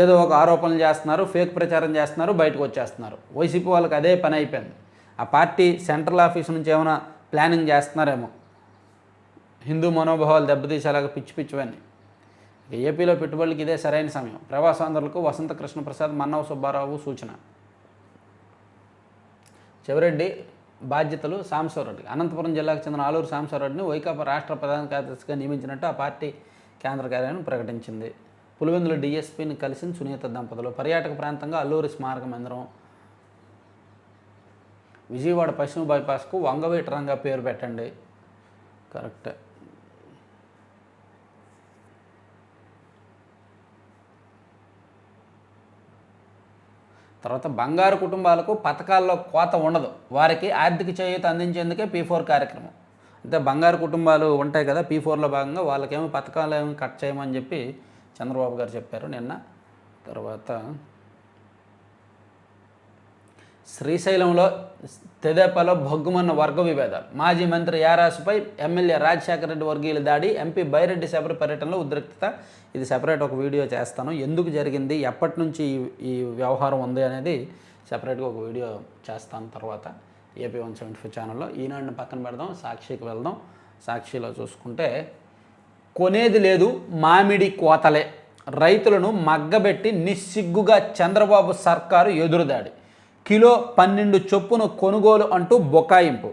ఏదో ఒక ఆరోపణలు చేస్తున్నారు, ఫేక్ ప్రచారం చేస్తున్నారు, బయటకు వచ్చేస్తున్నారు. వైసీపీ వాళ్ళకి అదే పని అయిపోయింది. ఆ పార్టీ సెంట్రల్ ఆఫీస్ నుంచి ఏమైనా ప్లానింగ్ చేస్తున్నారేమో, హిందూ మనోభావాలు దెబ్బతీసేలాగా పిచ్చివన్నీ. ఇక ఏపీలో పెట్టుబడులకి ఇదే సరైన సమయం. ప్రవాసాంధ్రులకు వసంత కృష్ణ ప్రసాద్, మన్నవ సుబ్బారావు సూచన. చెవిరెడ్డి బాధ్యతలు సాంబశివరెడ్డికి. అనంతపురం జిల్లాకు చెందిన ఆలూరు సాంబశివరెడ్డిని వైకాపా రాష్ట్ర ప్రధాన కార్యదర్శిగా నియమించినట్టు ఆ పార్టీ కేంద్ర కార్యాలయం ప్రకటించింది. పులివెందుల డీఎస్పీని కలిసిన సునీత దంపతులు. పర్యాటక ప్రాంతంగా అల్లూరి స్మారక మందిరం. విజయవాడ పశ్చిమ బైపాస్కు వంగవీటి రంగా పేరు పెట్టండి. కరెక్ట్. తర్వాత బంగారు కుటుంబాలకు పథకాల్లో కోత ఉండదు, వారికి ఆర్థిక చేయూత అందించేందుకే P4 కార్యక్రమం. అంటే బంగారు కుటుంబాలు ఉంటాయి కదా, P4లో భాగంగా వాళ్ళకేమో పథకాలు ఏమి కట్ చేయమని చెప్పి చంద్రబాబు గారు చెప్పారు నిన్న. తర్వాత శ్రీశైలంలో తెదేపాలో భగ్గుమన్న వర్గ విభేదాలు. మాజీ మంత్రి యారాసుపై ఎమ్మెల్యే రాజశేఖర రెడ్డి వర్గీయుల దాడి, ఎంపీ బైరెడ్డి శబరి పర్యటనలో ఉద్రిక్తత. ఇది సెపరేట్ ఒక వీడియో చేస్తాను, ఎందుకు జరిగింది, ఎప్పటి నుంచి ఈ వ్యవహారం ఉంది అనేది సెపరేట్గా ఒక వీడియో చేస్తాను తర్వాత AP 175 ఛానల్లో. ఈనాడుని పక్కన పెడదాం, సాక్షికి వెళ్దాం. సాక్షిలో చూసుకుంటే కొనేది లేదు, మామిడి కోతలే, రైతులను మగ్గబెట్టి నిస్సిగ్గుగా చంద్రబాబు సర్కారు ఎదురుదాడి. కిలో 12 చొప్పున కొనుగోలు అంటూ బొకాయింపు.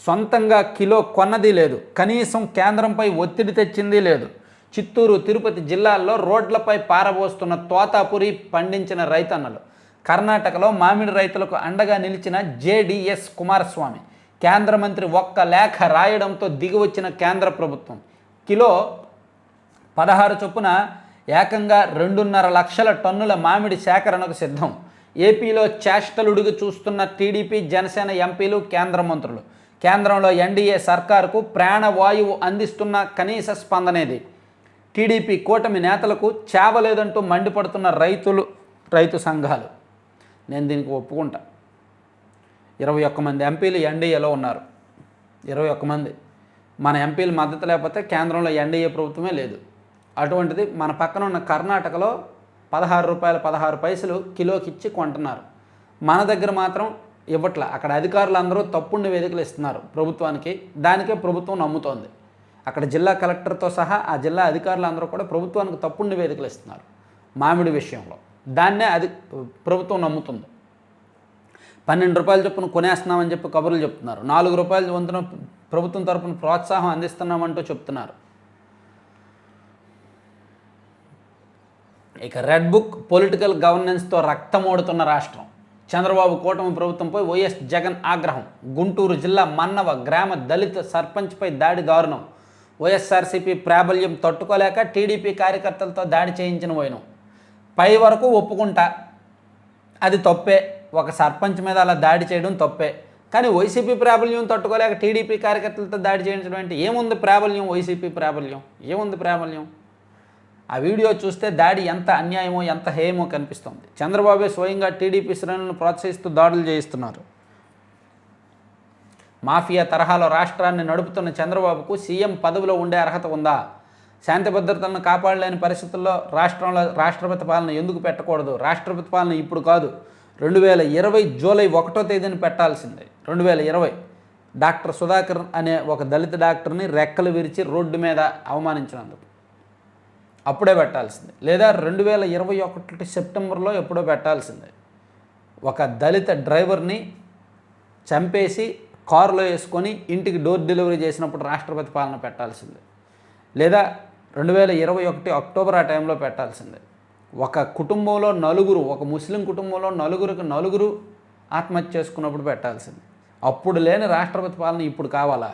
సొంతంగా కిలో కొన్నది లేదు, కనీసం కేంద్రంపై ఒత్తిడి తెచ్చింది లేదు. చిత్తూరు, తిరుపతి జిల్లాల్లో రోడ్లపై పారబోస్తున్న తోతాపురి పండించిన రైతన్నలు. కర్ణాటకలో మామిడి రైతులకు అండగా నిలిచిన JDS కుమారస్వామి. కేంద్ర మంత్రి ఒక్క లేఖ రాయడంతో దిగివచ్చిన కేంద్ర ప్రభుత్వం. కిలో 16 చొప్పున ఏకంగా 2.5 లక్షల టన్నుల మామిడి సేకరణకు సిద్ధం. ఏపీలో చేష్టలుడిగి చూస్తున్న టీడీపీ జనసేన ఎంపీలు కేంద్ర మంత్రులు. కేంద్రంలో ఎన్డీఏ సర్కారుకు ప్రాణవాయువు అందిస్తున్న కనీస స్పందనేది. టీడీపీ కూటమి నేతలకు చేవలేదంటూ మండిపడుతున్న రైతు సంఘాలు. నేను దీనికి ఒప్పుకుంటా. 21 మంది ఎంపీలు ఎన్డీఏలో ఉన్నారు. 21 మంది. మన ఎంపీలు మద్దతు లేకపోతే కేంద్రంలో ఎన్డీఏ ప్రభుత్వమే లేదు. అటువంటిది మన పక్కన ఉన్న కర్ణాటకలో ₹16 కిలోకి ఇచ్చి కొంటున్నారు. మన దగ్గర మాత్రం ఇవ్వట్లే. అక్కడ అధికారులు అందరూ తప్పుడు నివేదికలు ఇస్తున్నారు ప్రభుత్వానికి. దానికే ప్రభుత్వం నమ్ముతోంది. అక్కడ జిల్లా కలెక్టర్తో సహా ఆ జిల్లా అధికారులు అందరూ కూడా ప్రభుత్వానికి తప్పుడు నివేదికలు ఇస్తున్నారు మామిడి విషయంలో. దాన్నే ప్రభుత్వం నమ్ముతుంది. ₹12 చొప్పున కొనేస్తున్నామని చెప్పి కబుర్లు చెప్తున్నారు. ₹4 వంతున ప్రభుత్వం తరపున ప్రోత్సాహం అందిస్తున్నామంటూ చెప్తున్నారు. ఇక రెడ్ బుక్ పొలిటికల్ గవర్నెన్స్తో రక్తమోడుతున్న రాష్ట్రం. చంద్రబాబు కూటమి ప్రభుత్వంపై వైఎస్ జగన్ ఆగ్రహం. గుంటూరు జిల్లా మన్నవ గ్రామ దళిత సర్పంచ్పై దాడి దారుణం. వైఎస్ఆర్సీపీ ప్రాబల్యం తట్టుకోలేక టీడీపీ కార్యకర్తలతో దాడి చేయించిన వైనం. పై వరకు ఒప్పుకుంటా, అది తప్పే. ఒక సర్పంచ్ మీద అలా దాడి చేయడం తప్పే. కానీ వైసీపీ ప్రాబల్యం తట్టుకోలేక టీడీపీ కార్యకర్తలతో దాడి చేయించడం అంటే ఏముంది ప్రాబల్యం? వైసీపీ ప్రాబల్యం ఏముంది? ప్రాబల్యం ఆ వీడియో చూస్తే దాడి ఎంత అన్యాయమో ఎంత హేయమో కనిపిస్తుంది. చంద్రబాబే స్వయంగా టీడీపీ శ్రేణులను ప్రోత్సహిస్తూ దాడులు చేయిస్తున్నారు. మాఫియా తరహాలో రాష్ట్రాన్ని నడుపుతున్న చంద్రబాబుకు సీఎం పదవిలో ఉండే అర్హత ఉందా? శాంతి భద్రతలను కాపాడలేని పరిస్థితుల్లో రాష్ట్రంలో రాష్ట్రపతి పాలన ఎందుకు పెట్టకూడదు? రాష్ట్రపతి పాలన ఇప్పుడు కాదు, 2020 జూలై 1వ తేదీన పెట్టాల్సిందే. 2020 డాక్టర్ సుధాకర్ అనే ఒక దళిత డాక్టర్ని రెక్కలు విరిచి రోడ్డు మీద అవమానించినందుకు అప్పుడే పెట్టాల్సిందే. లేదా 2021 సెప్టెంబర్లో ఎప్పుడో పెట్టాల్సిందే. ఒక దళిత డ్రైవర్ని చంపేసి కారులో వేసుకొని ఇంటికి డోర్ డెలివరీ చేసినప్పుడు రాష్ట్రపతి పాలన పెట్టాల్సిందే. లేదా 2021 అక్టోబర్ ఆ టైంలో పెట్టాల్సిందే. ఒక కుటుంబంలో నలుగురు, ఒక ముస్లిం కుటుంబంలో నలుగురు ఆత్మహత్య చేసుకున్నప్పుడు పెట్టాల్సింది. అప్పుడు లేని రాష్ట్రపతి పాలన ఇప్పుడు కావాలా?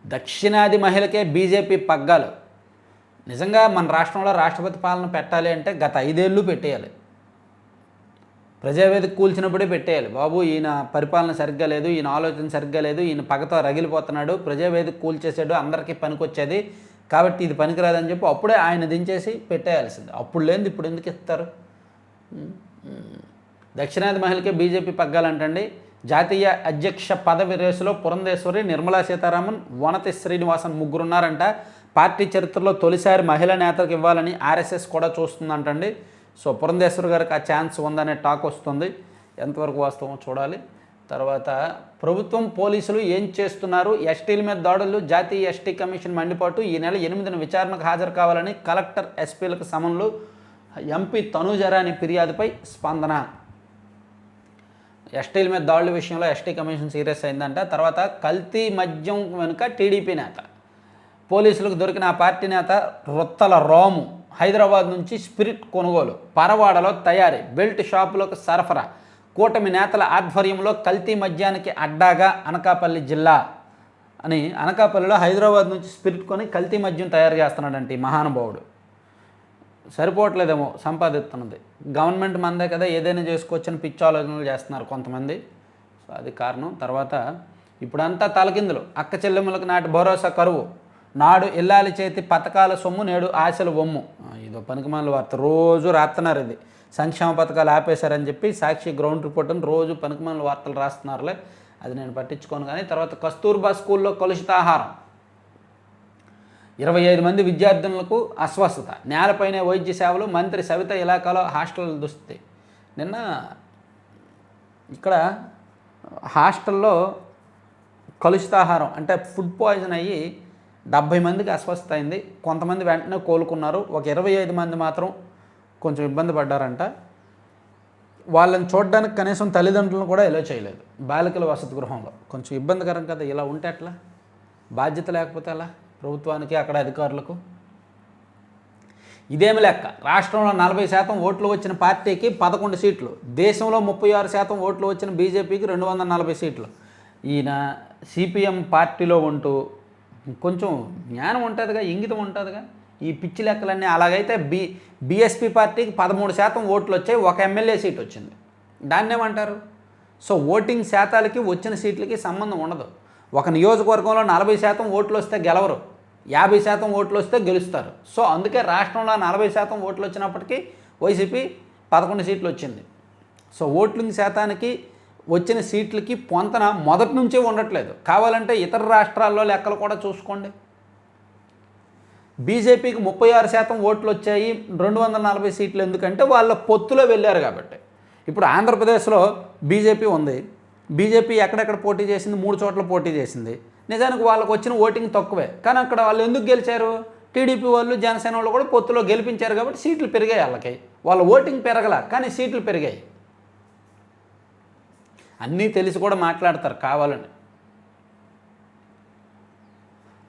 దక్షిణాది మహిళకే బీజేపీ పగ్గాలు. నిజంగా మన రాష్ట్రంలో రాష్ట్రపతి పాలన పెట్టాలి అంటే గత 5 ఏళ్ళు పెట్టేయాలి. ప్రజావేదిక కూల్చినప్పుడే పెట్టేయాలి. బాబు ఈయన పరిపాలన సరిగ్గా లేదు, ఈయన ఆలోచన సరిగ్గా లేదు, ఈయన పగతో రగిలిపోతున్నాడు, ప్రజావేదిక కూల్చేసాడు, అందరికీ పనికొచ్చేది, కాబట్టి ఇది పనికిరాదని చెప్పి అప్పుడే ఆయన దించేసి పెట్టేయాల్సింది. అప్పుడు లేనిది ఇప్పుడు ఎందుకు ఇస్తారు? దక్షిణాది మహిళకే బీజేపీ పగ్గాలంటండి. జాతీయ అధ్యక్ష పదవి రేసులో పురంధేశ్వరి, నిర్మలా సీతారామన్, వనతి శ్రీనివాసన్ ముగ్గురున్నారంట. పార్టీ చరిత్రలో తొలిసారి మహిళా నేతలకు ఇవ్వాలని ఆర్ఎస్ఎస్ కూడా చూస్తుందంటండి. సో పురంధేశ్వరి గారికి ఆ ఛాన్స్ ఉందనే టాక్ వస్తుంది. ఎంతవరకు వాస్తవం చూడాలి. తర్వాత ప్రభుత్వం పోలీసులు ఏం చేస్తున్నారు? ఎస్టీల మీద దాడులు, జాతీయ ఎస్టీ కమిషన్ మండిపాటు. ఈ నెల 8న విచారణకు హాజరు కావాలని కలెక్టర్ ఎస్పీలకు సమన్లు. ఎంపీ తనూజరాని ఫిర్యాదుపై స్పందన. ఎస్టీల మీద దాడుల విషయంలో ఎస్టీ కమిషన్ సీరియస్ అయిందంట. తర్వాత కల్తీ మద్యం వెనుక టీడీపీ నేత. పోలీసులకు దొరికిన ఆ పార్టీ నేత రొత్తల రాము హైదరాబాద్ నుంచి స్పిరిట్ కొనుగోలు, పరవాడలో తయారీ, బెల్ట్ షాపులకు సరఫరా. కూటమి నేతల ఆధ్వర్యంలో కల్తీ మద్యానికి అడ్డాగా అనకాపల్లి జిల్లా అని. అనకాపల్లిలో హైదరాబాద్ నుంచి స్పిరిట్ కొని కల్తీ మద్యం తయారు చేస్తున్నాడంటే ఈ మహానుభావుడు. సరిపోవట్లేదేమో సంపాదిస్తున్నది. గవర్నమెంట్ మందే కదా, ఏదైనా చేసుకోవచ్చని పిచ్చి ఆలోచనలు చేస్తున్నారు కొంతమంది. సో అది కారణం. తర్వాత ఇప్పుడంతా తలకిందులు. అక్క చెల్లెమ్మలకు నాటి భరోసా కరువు. నాడు ఇల్లాలి చేతి పథకాల సొమ్ము, నేడు ఆశలు బొమ్ము. ఇదో పనికిమాల వార్త. రోజు రాస్తున్నారు ఇది. సంక్షేమ పథకాలు ఆపేశారని చెప్పి సాక్షి గ్రౌండ్ రిపోర్ట్ని రోజు పనికిమాల వార్తలు రాస్తున్నారులే, అది నేను పట్టించుకోను. కానీ తర్వాత కస్తూర్బా స్కూల్లో కలుషిత ఆహారం. 25 మంది విద్యార్థులకు అస్వస్థత. నేలపైనే వైద్య సేవలు. మంత్రి సవిత ఇలాకాలో హాస్టల్ దుస్థితి. నిన్న ఇక్కడ హాస్టల్లో కలుషితాహారం అంటే ఫుడ్ పాయిజన్ అయ్యి 70 మందికి అస్వస్థత అయింది. కొంతమంది వెంటనే కోలుకున్నారు. ఒక 25 మంది మాత్రం కొంచెం ఇబ్బంది పడ్డారంట. వాళ్ళని చూడడానికి కనీసం తల్లిదండ్రులను కూడా ఎలా చేయలేదు. బాలికల వసతి గృహంలో కొంచెం ఇబ్బందికరం కదా. ఇలా ఉంటే ఎట్లా? బాధ్యత లేకపోతే ఎలా ప్రభుత్వానికి, అక్కడ అధికారులకు? ఇదేమి లెక్క? రాష్ట్రంలో 40% ఓట్లు వచ్చిన పార్టీకి 11 సీట్లు, దేశంలో 36% ఓట్లు వచ్చిన బీజేపీకి 240 సీట్లు. ఈయన సిపిఎం పార్టీలో ఉంటూ కొంచెం జ్ఞానం ఉంటుందిగా, ఇంగితం ఉంటుందిగా. ఈ పిచ్చి లెక్కలన్నీ. అలాగైతే బీఎస్పీ పార్టీకి 13% ఓట్లు వచ్చాయి, ఒక ఎమ్మెల్యే సీట్ వచ్చింది. దాన్ని ఏమంటారు? సో ఓటింగ్ శాతాలకి వచ్చిన సీట్లకి సంబంధం ఉండదు. ఒక నియోజకవర్గంలో 40% ఓట్లు వస్తే గెలవరు, 50% ఓట్లు వస్తే గెలుస్తారు. సో అందుకే రాష్ట్రంలో 40% ఓట్లు వచ్చినప్పటికీ వైసీపీ 11 సీట్లు వచ్చింది. సో ఓటింగ్ శాతానికి వచ్చిన సీట్లకి పొంతన మొదటి నుంచే ఉండట్లేదు. కావాలంటే ఇతర రాష్ట్రాల్లో లెక్కలు కూడా చూసుకోండి. బీజేపీకి 36% ఓట్లు వచ్చాయి, 240 సీట్లు. ఎందుకంటే వాళ్ళ పొత్తులో వెళ్ళారు కాబట్టి. ఇప్పుడు ఆంధ్రప్రదేశ్లో బీజేపీ ఉంది. బీజేపీ ఎక్కడెక్కడ పోటీ చేసింది? 3 చోట్ల పోటీ చేసింది. నిజానికి వాళ్ళకు వచ్చిన ఓటింగ్ తక్కువే, కానీ అక్కడ వాళ్ళు ఎందుకు గెలిచారు? టీడీపీ వాళ్ళు, జనసేన వాళ్ళు కూడా పొత్తులో గెలిపించారు కాబట్టి సీట్లు పెరిగాయి. వాళ్ళకి వాళ్ళ ఓటింగ్ పెరగల, కానీ సీట్లు పెరిగాయి. అన్నీ తెలిసి కూడా మాట్లాడతారు కావాలని.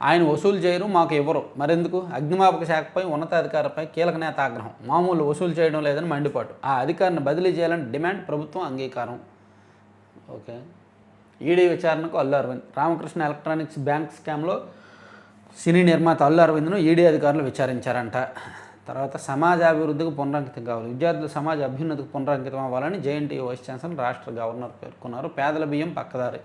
ఆయన వసూలు చేయరు, మాకు ఇవ్వరు, మరెందుకు? అగ్నిమాపక శాఖపై ఉన్నతాధికారిపై కీలక నేత ఆగ్రహం. మామూలు వసూలు చేయడం లేదని మండిపాటు. ఆ అధికారిని బదిలీ చేయాలని డిమాండ్, ప్రభుత్వం అంగీకారం. ఓకే. ఈడీ విచారణకు అల్లు అరవింద్. రామకృష్ణ ఎలక్ట్రానిక్స్ బ్యాంక్ స్కామ్లో సినీ నిర్మాత అల్లు అరవింద్ను ఈడీ అధికారులు విచారించారంట. తర్వాత సమాజాభివృద్ధికి పునరంకితం కావాలి, విద్యార్థుల సమాజ అభ్యున్నతికి పునరంకితం అవ్వాలని జేఎన్టీయూ వైస్ ఛాన్సలర్ రాష్ట్ర గవర్నర్ పేర్కొన్నారు. పేదల బియ్యం పక్కదారి.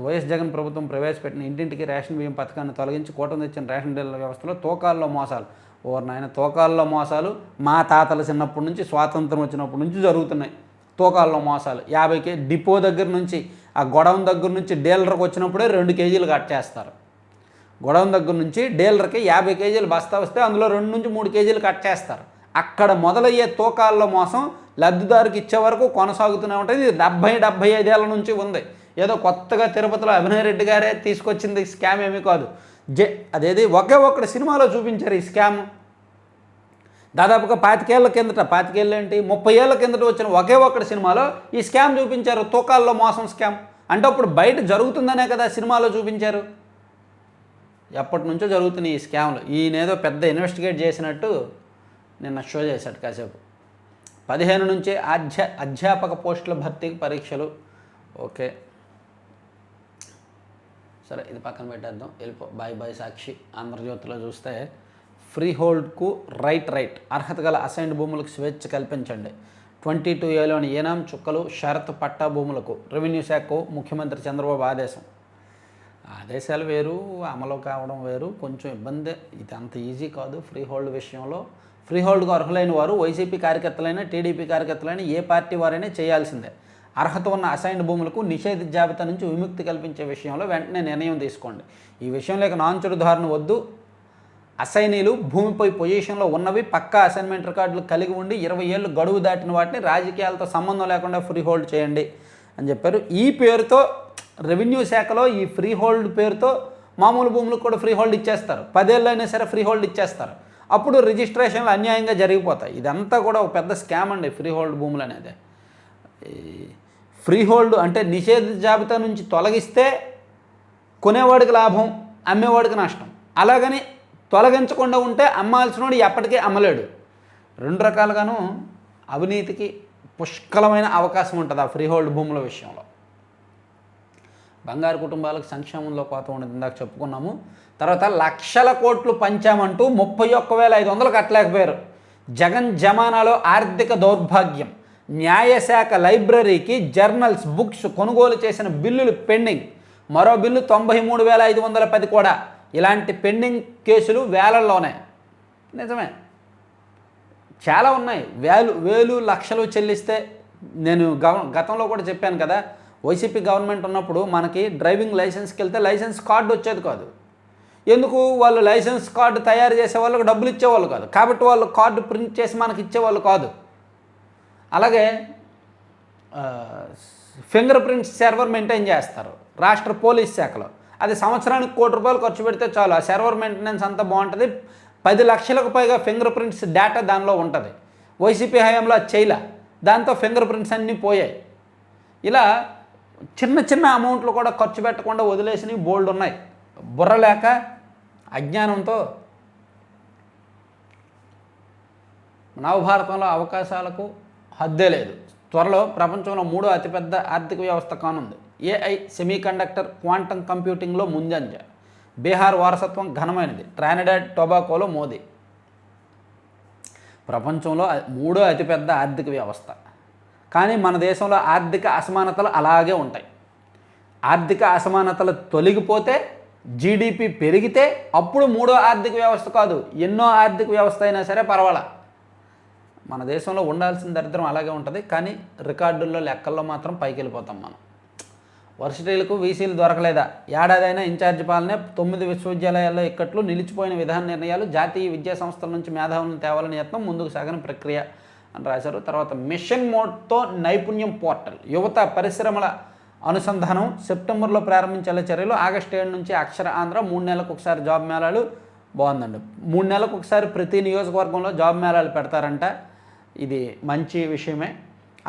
వైఎస్ జగన్ ప్రభుత్వం ప్రవేశపెట్టిన ఇంటింటికి రేషన్ బియ్యం పథకాన్ని తొలగించి కూటమి తెచ్చిన రేషన్ డీలర్ వ్యవస్థలో తూకాల్లో మోసాలు. నాయన తూకాల్లో మోసాలు మా తాతల చిన్నప్పటి నుంచి, స్వాతంత్రం వచ్చినప్పటి నుంచి జరుగుతున్నాయి తూకాల్లో మోసాలు. 50 కేజీ డిపో దగ్గర నుంచి, ఆ గొడవ దగ్గర నుంచి డీలర్కి వచ్చినప్పుడే 2 కేజీలు కట్ చేస్తారు. గొడవ దగ్గర నుంచి డీలర్కి 50 కేజీలు బస్తా వస్తే అందులో 2 నుంచి 3 కేజీలు కట్ చేస్తారు. అక్కడ మొదలయ్యే తూకాల్లో మోసం లబ్ధిదారుకి ఇచ్చే వరకు కొనసాగుతూనే ఉంటుంది. ఇది 70-75 ఏళ్ళ నుంచి ఉంది. ఏదో కొత్తగా తిరుపతిలో అభినయ్ రెడ్డి గారే తీసుకొచ్చింది స్కామ్ ఏమీ కాదు. అదేది ఒకే ఒక్కటి సినిమాలో చూపించారు ఈ స్కామ్. దాదాపుగా 25 ఏళ్ల కిందట, 25 ఏళ్ళు ఏంటి, 30 ఏళ్ల కిందట వచ్చిన ఒకే ఒక్కటి సినిమాలో ఈ స్కామ్ చూపించారు, తూకాల్లో మోసం స్కామ్. అంటే అప్పుడు బయట జరుగుతుందనే కదా సినిమాలో చూపించారు. ఎప్పటి నుంచో జరుగుతున్నాయి ఈ స్కామ్లు. ఈయనేదో పెద్ద ఇన్వెస్టిగేట్ చేసినట్టు నిన్న షో చేశాడు కాసేపు. 15 నుంచే అధ్యాపక పోస్టుల భర్తీకి పరీక్షలు. ఓకే, సరే ఇది పక్కన పెట్టేద్దాం, వెళ్ళిపో. బాయ్ సాక్షి. ఆంధ్రజ్యోతిలో చూస్తే ఫ్రీ హోల్డ్కు రైట్ అర్హత గల అసైన్డ్ భూములకు స్వేచ్ఛ కల్పించండి. 22ఏలోని ఏనాం చుక్కలు షరతు పట్టా భూములకు రెవెన్యూ శాఖకు ముఖ్యమంత్రి చంద్రబాబు ఆదేశం. ఆదేశాలు వేరు, అమలు కావడం వేరు, కొంచెం ఇబ్బందే. ఇది అంత ఈజీ కాదు ఫ్రీ హోల్డ్ విషయంలో. ఫ్రీ హోల్డ్కు అర్హులైన వారు వైసీపీ కార్యకర్తలైనా, టీడీపీ కార్యకర్తలైనా, ఏ పార్టీ వారైనా చేయాల్సిందే. అర్హత ఉన్న అసైన్డ్ భూములకు నిషేధిత జాబితా నుంచి విముక్తి కల్పించే విషయంలో వెంటనే నిర్ణయం తీసుకోండి. ఈ విషయంలో నాంచుడు ధోరణి వద్దు. అసైనీలు భూమిపై పొజిషన్లో ఉన్నవి, పక్కా అసైన్మెంట్ రికార్డులు కలిగి ఉండి 20 ఏళ్ళు గడువు దాటిన వాటిని రాజకీయాలతో సంబంధం లేకుండా ఫ్రీ హోల్డ్ చేయండి అని చెప్పారు. ఈ పేరుతో రెవెన్యూ శాఖలో ఈ ఫ్రీ హోల్డ్ పేరుతో మామూలు భూములకు కూడా ఫ్రీ హోల్డ్ ఇచ్చేస్తారు. 10 ఏళ్ళు అయినా సరే ఫ్రీ హోల్డ్ ఇచ్చేస్తారు. అప్పుడు రిజిస్ట్రేషన్లు అన్యాయంగా జరిగిపోతాయి. ఇదంతా కూడా ఒక పెద్ద స్కామ్ అండి ఫ్రీ హోల్డ్ భూములు అనేది. ఫ్రీ హోల్డ్ అంటే నిషేధిత జాబితా నుంచి తొలగిస్తే కొనేవాడికి లాభం, అమ్మేవాడికి నష్టం. అలాగని తొలగించకుండా ఉంటే అమ్మాల్సినోడు ఎప్పటికీ అమ్మలేడు. 2 రకాలుగాను అవినీతికి పుష్కలమైన అవకాశం ఉంటుంది ఆ ఫ్రీ హోల్డ్ భూముల విషయంలో. బంగారు కుటుంబాలకు సంక్షేమంలో కోత ఉండదు, ఇందాక చెప్పుకున్నాము. తర్వాత లక్షల కోట్లు పంచామంటూ 31,500 కట్టలేకపోయారు. జగన్ జమానాలో ఆర్థిక దౌర్భాగ్యం. న్యాయశాఖ లైబ్రరీకి జర్నల్స్, బుక్స్ కొనుగోలు చేసిన బిల్లులు పెండింగ్. మరో బిల్లు 93,510 కూడా. ఇలాంటి పెండింగ్ కేసులు వేలల్లోనే. నిజమే, చాలా ఉన్నాయి. వేలు లక్షలు చెల్లిస్తే. నేను గతంలో కూడా చెప్పాను కదా, వైసీపీ గవర్నమెంట్ ఉన్నప్పుడు మనకి డ్రైవింగ్ లైసెన్స్కి వెళ్తే లైసెన్స్ కార్డు వచ్చేది కాదు. ఎందుకు? వాళ్ళు లైసెన్స్ కార్డు తయారు చేసే వాళ్ళకి డబ్బులు ఇచ్చేవాళ్ళు కాదు, కాబట్టి వాళ్ళు కార్డు ప్రింట్ చేసి మనకి ఇచ్చేవాళ్ళు కాదు. అలాగే ఫింగర్ ప్రింట్ సర్వర్ మెయింటైన్ చేస్తారు రాష్ట్ర పోలీస్ శాఖలో. అది సంవత్సరానికి ₹1,00,00,000 ఖర్చు పెడితే చాలు, ఆ సర్వర్ మెయింటెనెన్స్ అంతా బాగుంటుంది. 10 లక్షలకు పైగా ఫింగర్ ప్రింట్స్ డేటా దానిలో ఉంటుంది. వైసీపీ హయాంలో అది చేయలే, దాంతో ఫింగర్ ప్రింట్స్ అన్నీ పోయాయి. ఇలా చిన్న అమౌంట్లు కూడా ఖర్చు పెట్టకుండా వదిలేసినవి బోల్డ్ ఉన్నాయి. బుర్ర లేక, అజ్ఞానంతో. నవభారతంలో అవకాశాలకు హద్దే లేదు. త్వరలో ప్రపంచంలో 3వ అతిపెద్ద ఆర్థిక వ్యవస్థ కానుంది. ఏఐ, సెమీకండక్టర్, క్వాంటమ్ కంప్యూటింగ్లో ముందంజ. బీహార్ వారసత్వం ఘనమైనది. ట్రానిడాడ్ టొబాకోలో మోదీ. ప్రపంచంలో మూడో అతిపెద్ద ఆర్థిక వ్యవస్థ, కానీ మన దేశంలో ఆర్థిక అసమానతలు అలాగే ఉంటాయి. ఆర్థిక అసమానతలు తొలగిపోతే, జీడిపి పెరిగితే అప్పుడు మూడో ఆర్థిక వ్యవస్థ కాదు, ఎన్నో ఆర్థిక వ్యవస్థ అయినా సరే పర్వాలా. మన దేశంలో ఉండాల్సిన దరిద్రం అలాగే ఉంటుంది, కానీ రికార్డుల్లో లెక్కల్లో మాత్రం పైకి వెళ్ళిపోతాం మనం. వర్సిటీలకు వీసీలు దొరకలేదా? ఏడాదైనా ఇన్ఛార్జి పాలనే, 9 విశ్వవిద్యాలయాల్లో ఇక్కట్లు, నిలిచిపోయిన విధాన నిర్ణయాలు, జాతీయ విద్యా సంస్థల నుంచి మేధావులను తేవాలని యత్నం, ముందుకు సాగని ప్రక్రియ అని రాశారు. తర్వాత మిషన్ మోడ్తో నైపుణ్యం పోర్టల్, యువత పరిశ్రమల అనుసంధానం, సెప్టెంబర్లో ప్రారంభించేలా చర్యలు, ఆగస్టు 7 నుంచి అక్షర ఆంధ్ర, 3 నెలలకు ఒకసారి జాబ్ మేళాలు. బాగుందండి, 3 నెలలకు ఒకసారి ప్రతి నియోజకవర్గంలో జాబ్ మేళాలు పెడతారంట, ఇది మంచి విషయమే.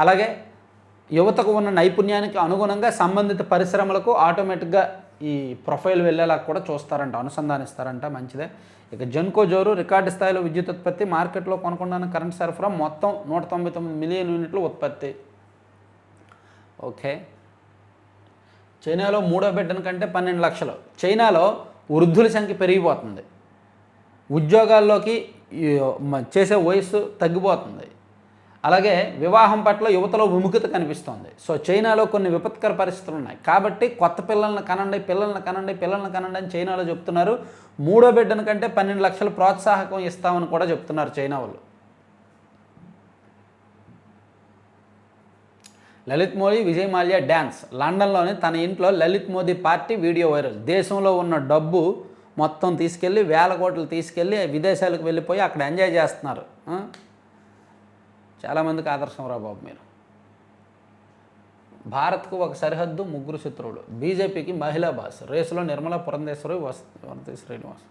అలాగే యువతకు ఉన్న నైపుణ్యానికి అనుగుణంగా సంబంధిత పరిశ్రమలకు ఆటోమేటిక్గా ఈ ప్రొఫైల్ వెళ్ళేలా కూడా చూస్తారంట, అనుసంధానిస్తారంట, మంచిదే. ఇక జెన్కో జోరు, రికార్డు స్థాయిలో విద్యుత్ ఉత్పత్తి, మార్కెట్లో కొనకుండా కరెంట్ సరఫరా, మొత్తం 199 మిలియన్ యూనిట్లు ఉత్పత్తి. ఓకే. చైనాలో మూడో బిడ్డన కంటే 12 లక్షలు. చైనాలో వృద్ధుల సంఖ్య పెరిగిపోతుంది, ఉద్యోగాల్లోకి చేసే వయస్సు తగ్గిపోతుంది, అలాగే వివాహం పట్ల యువతలో విముఖత కనిపిస్తోంది. సో చైనాలో కొన్ని విపత్కర పరిస్థితులు ఉన్నాయి, కాబట్టి కొత్త పిల్లల్ని కనండి అని చైనాలో చెప్తున్నారు. మూడో బిడ్డన కంటే 12 లక్షలు ప్రోత్సాహకం ఇస్తామని కూడా చెప్తున్నారు చైనా వాళ్ళు. లలిత్ మోదీ విజయ్ మాల్యా డ్యాన్స్, లండన్లోని తన ఇంట్లో Lalit Modi party video viral. దేశంలో ఉన్న డబ్బు మొత్తం తీసుకెళ్ళి, వేల కోట్లు తీసుకెళ్ళి విదేశాలకు వెళ్ళిపోయి అక్కడ ఎంజాయ్ చేస్తున్నారు. చాలామందికి ఆదర్శం రా బాబు మీరు. భారత్కు ఒక సరిహద్దు, 3 శత్రువులు. బీజేపీకి మహిళా బాస్, రేసులో నిర్మలా పురంధేశ్వరి, వసంతి శ్రీనివాస్.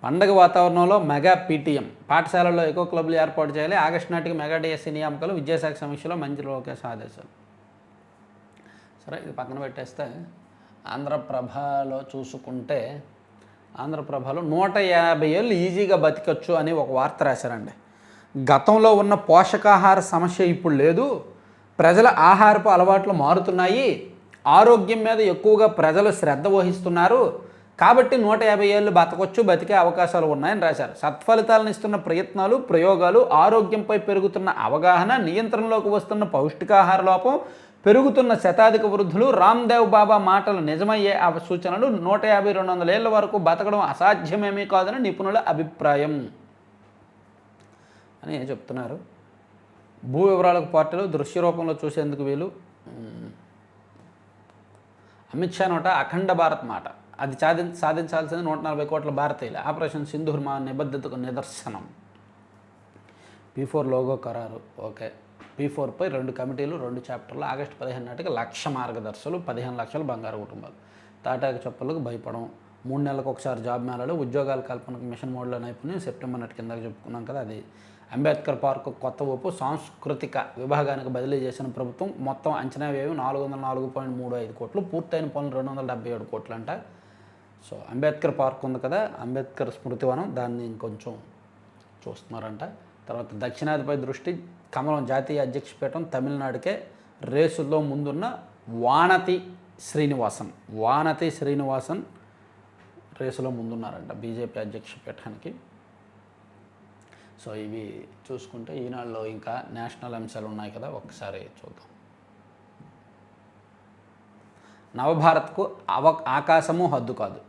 పండగ వాతావరణంలో మెగా పీటీఎం, పాఠశాలల్లో ఎకో క్లబ్లు ఏర్పాటు చేయాలి, ఆగస్టు నాటికి మెగా డిఎస్సీ నియామకాలు, విద్యాశాఖ సమీక్షలో మంత్రి లోకేష్ ఆదేశాలు. సరే, ఇది పక్కన పెట్టేస్తే ఆంధ్రప్రభలో చూసుకుంటే, ఆంధ్రప్రభలో 150 ఏళ్ళు ఈజీగా బతికొచ్చు అని ఒక వార్త రాశారండి. గతంలో ఉన్న పోషకాహార సమస్య ఇప్పుడు లేదు, ప్రజల ఆహారపు అలవాట్లు మారుతున్నాయి, ఆరోగ్యం మీద ఎక్కువగా ప్రజలు శ్రద్ధ వహిస్తున్నారు, కాబట్టి 150 ఏళ్ళు బతికే అవకాశాలు ఉన్నాయని రాశారు. సత్ఫలితాలను ఇస్తున్న ప్రయత్నాలు, ప్రయోగాలు, ఆరోగ్యంపై పెరుగుతున్న అవగాహన, నియంత్రణలోకి వస్తున్న పౌష్టికాహార లోపం, పెరుగుతున్న శతాధిక వృద్ధులు, రామ్దేవ్ బాబా మాటలు నిజమయ్యే సూచనలు, 150-200 ఏళ్ల వరకు బతకడం అసాధ్యమేమీ కాదని నిపుణుల అభిప్రాయం అని చెప్తున్నారు. భూ వివరాలకు పోర్టల్ దృశ్య రూపంలో చూసేందుకు వీలు. అమిత్ షా నోట అఖండ భారత్ మాట, అది సాధించాల్సింది 140 కోట్ల భారతీయులు. ఆపరేషన్ సింధూర్ మా నిబద్ధతకు నిదర్శనం. P4 లోగో ఖరారు. ఓకే. P4పై 2 కమిటీలు, 2 చాప్టర్లు. ఆగస్టు 15 నాటికి 1,00,000 మార్గదర్శకులు, 15 లక్షల బంగారు కుటుంబాలు. తాటాకు చప్పులకు భయపడం, 3 నెలలకు ఒకసారి జాబ్ మేళాలు, ఉద్యోగాల కల్పనకు మిషన్ మోడ్లో నైపుణ్యం, సెప్టెంబర్ నాటి కిందకి చెప్పుకున్నాం కదా అది. అంబేద్కర్ పార్కు కొత్త ఊపు, సాంస్కృతిక విభాగానికి బదిలీ చేసిన ప్రభుత్వం, మొత్తం అంచనా వ్యయం 404.35 కోట్లు, పూర్తయిన పనులు 277 కోట్లు అంట. సో అంబేద్కర్ పార్క్ ఉంది కదా, అంబేద్కర్ స్మృతివనం, దాన్ని ఇంకొంచెం చూస్తున్నారంట. తర్వాత దక్షిణాదిపై దృష్టి, కమలం జాతీయ అధ్యక్ష పీఠం తమిళనాడుకే, రేసుల్లో ముందున్న వానతి శ్రీనివాసన్ రేసులో ముందున్నారంట బీజేపీ అధ్యక్ష పీఠానికి. సో ఇవి చూసుకుంటే ఈనాడులో ఇంకా నేషనల్ అంశాలు ఉన్నాయి కదా, ఒకసారి చూద్దాం. నవభారత్కు ఆకాశము హద్దు కాదు.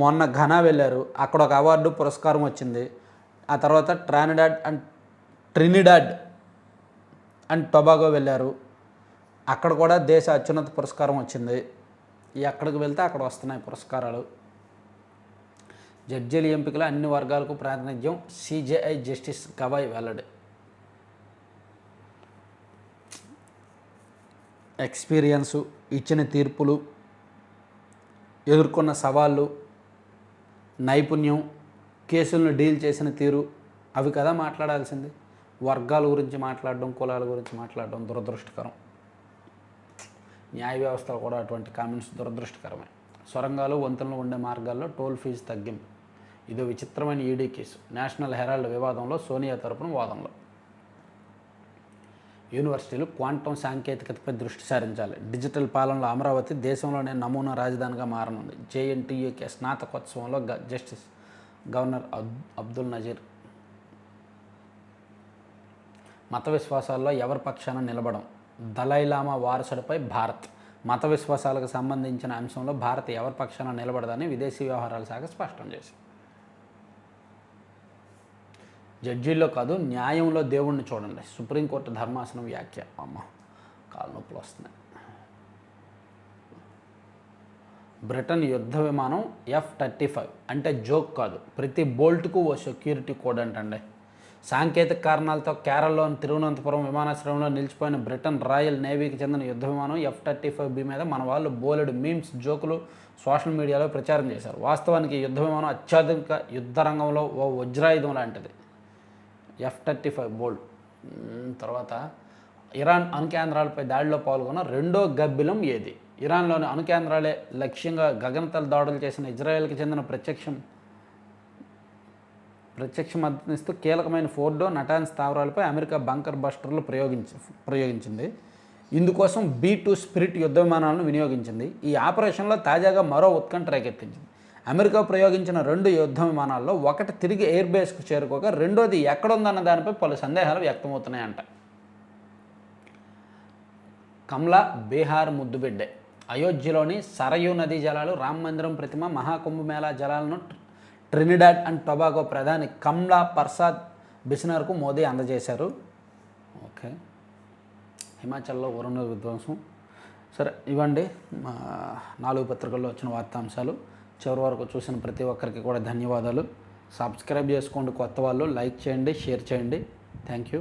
మొన్న ఘనా వెళ్ళారు, అక్కడ ఒక అవార్డు పురస్కారం వచ్చింది. ఆ తర్వాత ట్రినిడాడ్ అండ్ టొబాగో వెళ్ళారు, అక్కడ కూడా దేశ అత్యున్నత పురస్కారం వచ్చింది. ఎక్కడికి వెళ్తే అక్కడ వస్తున్నాయి పురస్కారాలు. జడ్జీల ఎంపికలో అన్ని వర్గాలకు ప్రాతినిధ్యం, సిజేఐ జస్టిస్ గవాయ్ వెల్లడి. ఎక్స్పీరియన్సు, ఇచ్చిన తీర్పులు, ఎదుర్కొన్న సవాళ్ళు, నైపుణ్యం, కేసులను డీల్ చేసిన తీరు, అవి కదా మాట్లాడాల్సింది. వర్గాల గురించి మాట్లాడడం, కులాల గురించి మాట్లాడడం దురదృష్టకరం. న్యాయ వ్యవస్థలో కూడా అటువంటి కామెంట్స్ దురదృష్టకరమే. సొరంగాలు, వంతెనలు ఉండే మార్గాల్లో టోల్ ఫీజు తగ్గింపు, ఇదో విచిత్రమైన ఈడీ కేసు. నేషనల్ హెరాల్డ్ వివాదంలో సోనియా తరపున వాదనలు. యూనివర్సిటీలు క్వాంటం సాంకేతికతపై దృష్టి సారించాలి. డిజిటల్ పాలనలో అమరావతి దేశంలోనే నమూనా రాజధానిగా మారనుంది. జేఎన్టీయూకే స్నాతకోత్సవంలో జస్టిస్ గవర్నర్ అబ్దుల్ నజీర్. మత విశ్వాసాల్లో ఎవరి పక్షాన నిలబడం. దలైలామా వారసుడిపై భారత్. మత విశ్వాసాలకు సంబంధించిన అంశంలో భారత్ ఎవరి పక్షాన నిలబడదని విదేశీ వ్యవహారాల శాఖ స్పష్టం చేసింది. జడ్జీల్లో కాదు న్యాయంలో దేవుణ్ణి చూడండి. సుప్రీంకోర్టు ధర్మాసనం వ్యాఖ్య. అమ్మ కాలు నొప్పులు వస్తున్నాయి. బ్రిటన్ యుద్ధ విమానం F-35 అంటే జోక్ కాదు, ప్రతి బోల్ట్కు ఓ సెక్యూరిటీ కోడ్ అంటండి. సాంకేతిక కారణాలతో కేరళలోని తిరువనంతపురం విమానాశ్రయంలో నిలిచిపోయిన బ్రిటన్ రాయల్ నేవీకి చెందిన యుద్ధ విమానం F-35B మీద మన వాళ్ళు బోలెడు మీమ్స్, జోకులు సోషల్ మీడియాలో ప్రచారం చేశారు. వాస్తవానికి యుద్ధ విమానం అత్యాధునిక యుద్ధ రంగంలో ఓ వజ్రాయుధం లాంటిది. F-35 బోల్డ్. తర్వాత ఇరాన్ అణు కేంద్రాలపై దాడిలో పాల్గొన్న రెండో గబ్బిలం ఏది? ఇరాన్లోని అణు కేంద్రాలే లక్ష్యంగా గగనతల దాడులు చేసిన ఇజ్రాయెల్కి చెందిన ప్రత్యక్ష మద్దతునిస్తూ కీలకమైన ఫోర్డో, నటాన్స్ స్థావరాలపై అమెరికా బంకర్ బస్టర్లు ప్రయోగించింది. ఇందుకోసం B-2 స్పిరిట్ యుద్ధ విమానాలను వినియోగించింది. ఈ ఆపరేషన్లో తాజాగా మరో ఉత్కంఠ రేకెత్తించింది. అమెరికా ప్రయోగించిన 2 యుద్ధ విమానాల్లో ఒకటి తిరిగి ఎయిర్ బేస్కు చేరుకోగా రెండోది ఎక్కడుందన్న దానిపై పలు సందేహాలు వ్యక్తమవుతున్నాయంట. కమ్లా బీహార్ ముద్దుబిడ్డే. అయోధ్యలోని సరయూ నదీ జలాలు, రామ మందిరం ప్రతిమ, మహాకుంభమేళా జలాలను ట్రినిడాడ్ అండ్ టొబాగో ప్రధాని కమ్లా పర్సాద్ బిస్నర్కు మోదీ అందజేశారు. ఓకే, హిమాచల్లో వరుణ విధ్వంసం. సరే, ఇవ్వండి 4 పత్రికల్లో వచ్చిన వార్తాంశాలు. చివరి వరకు చూసిన ప్రతి ఒక్కరికి కూడా ధన్యవాదాలు. సబ్స్క్రైబ్ చేసుకోండి కొత్త వాళ్ళు, లైక్ చేయండి, షేర్ చేయండి. Thank you.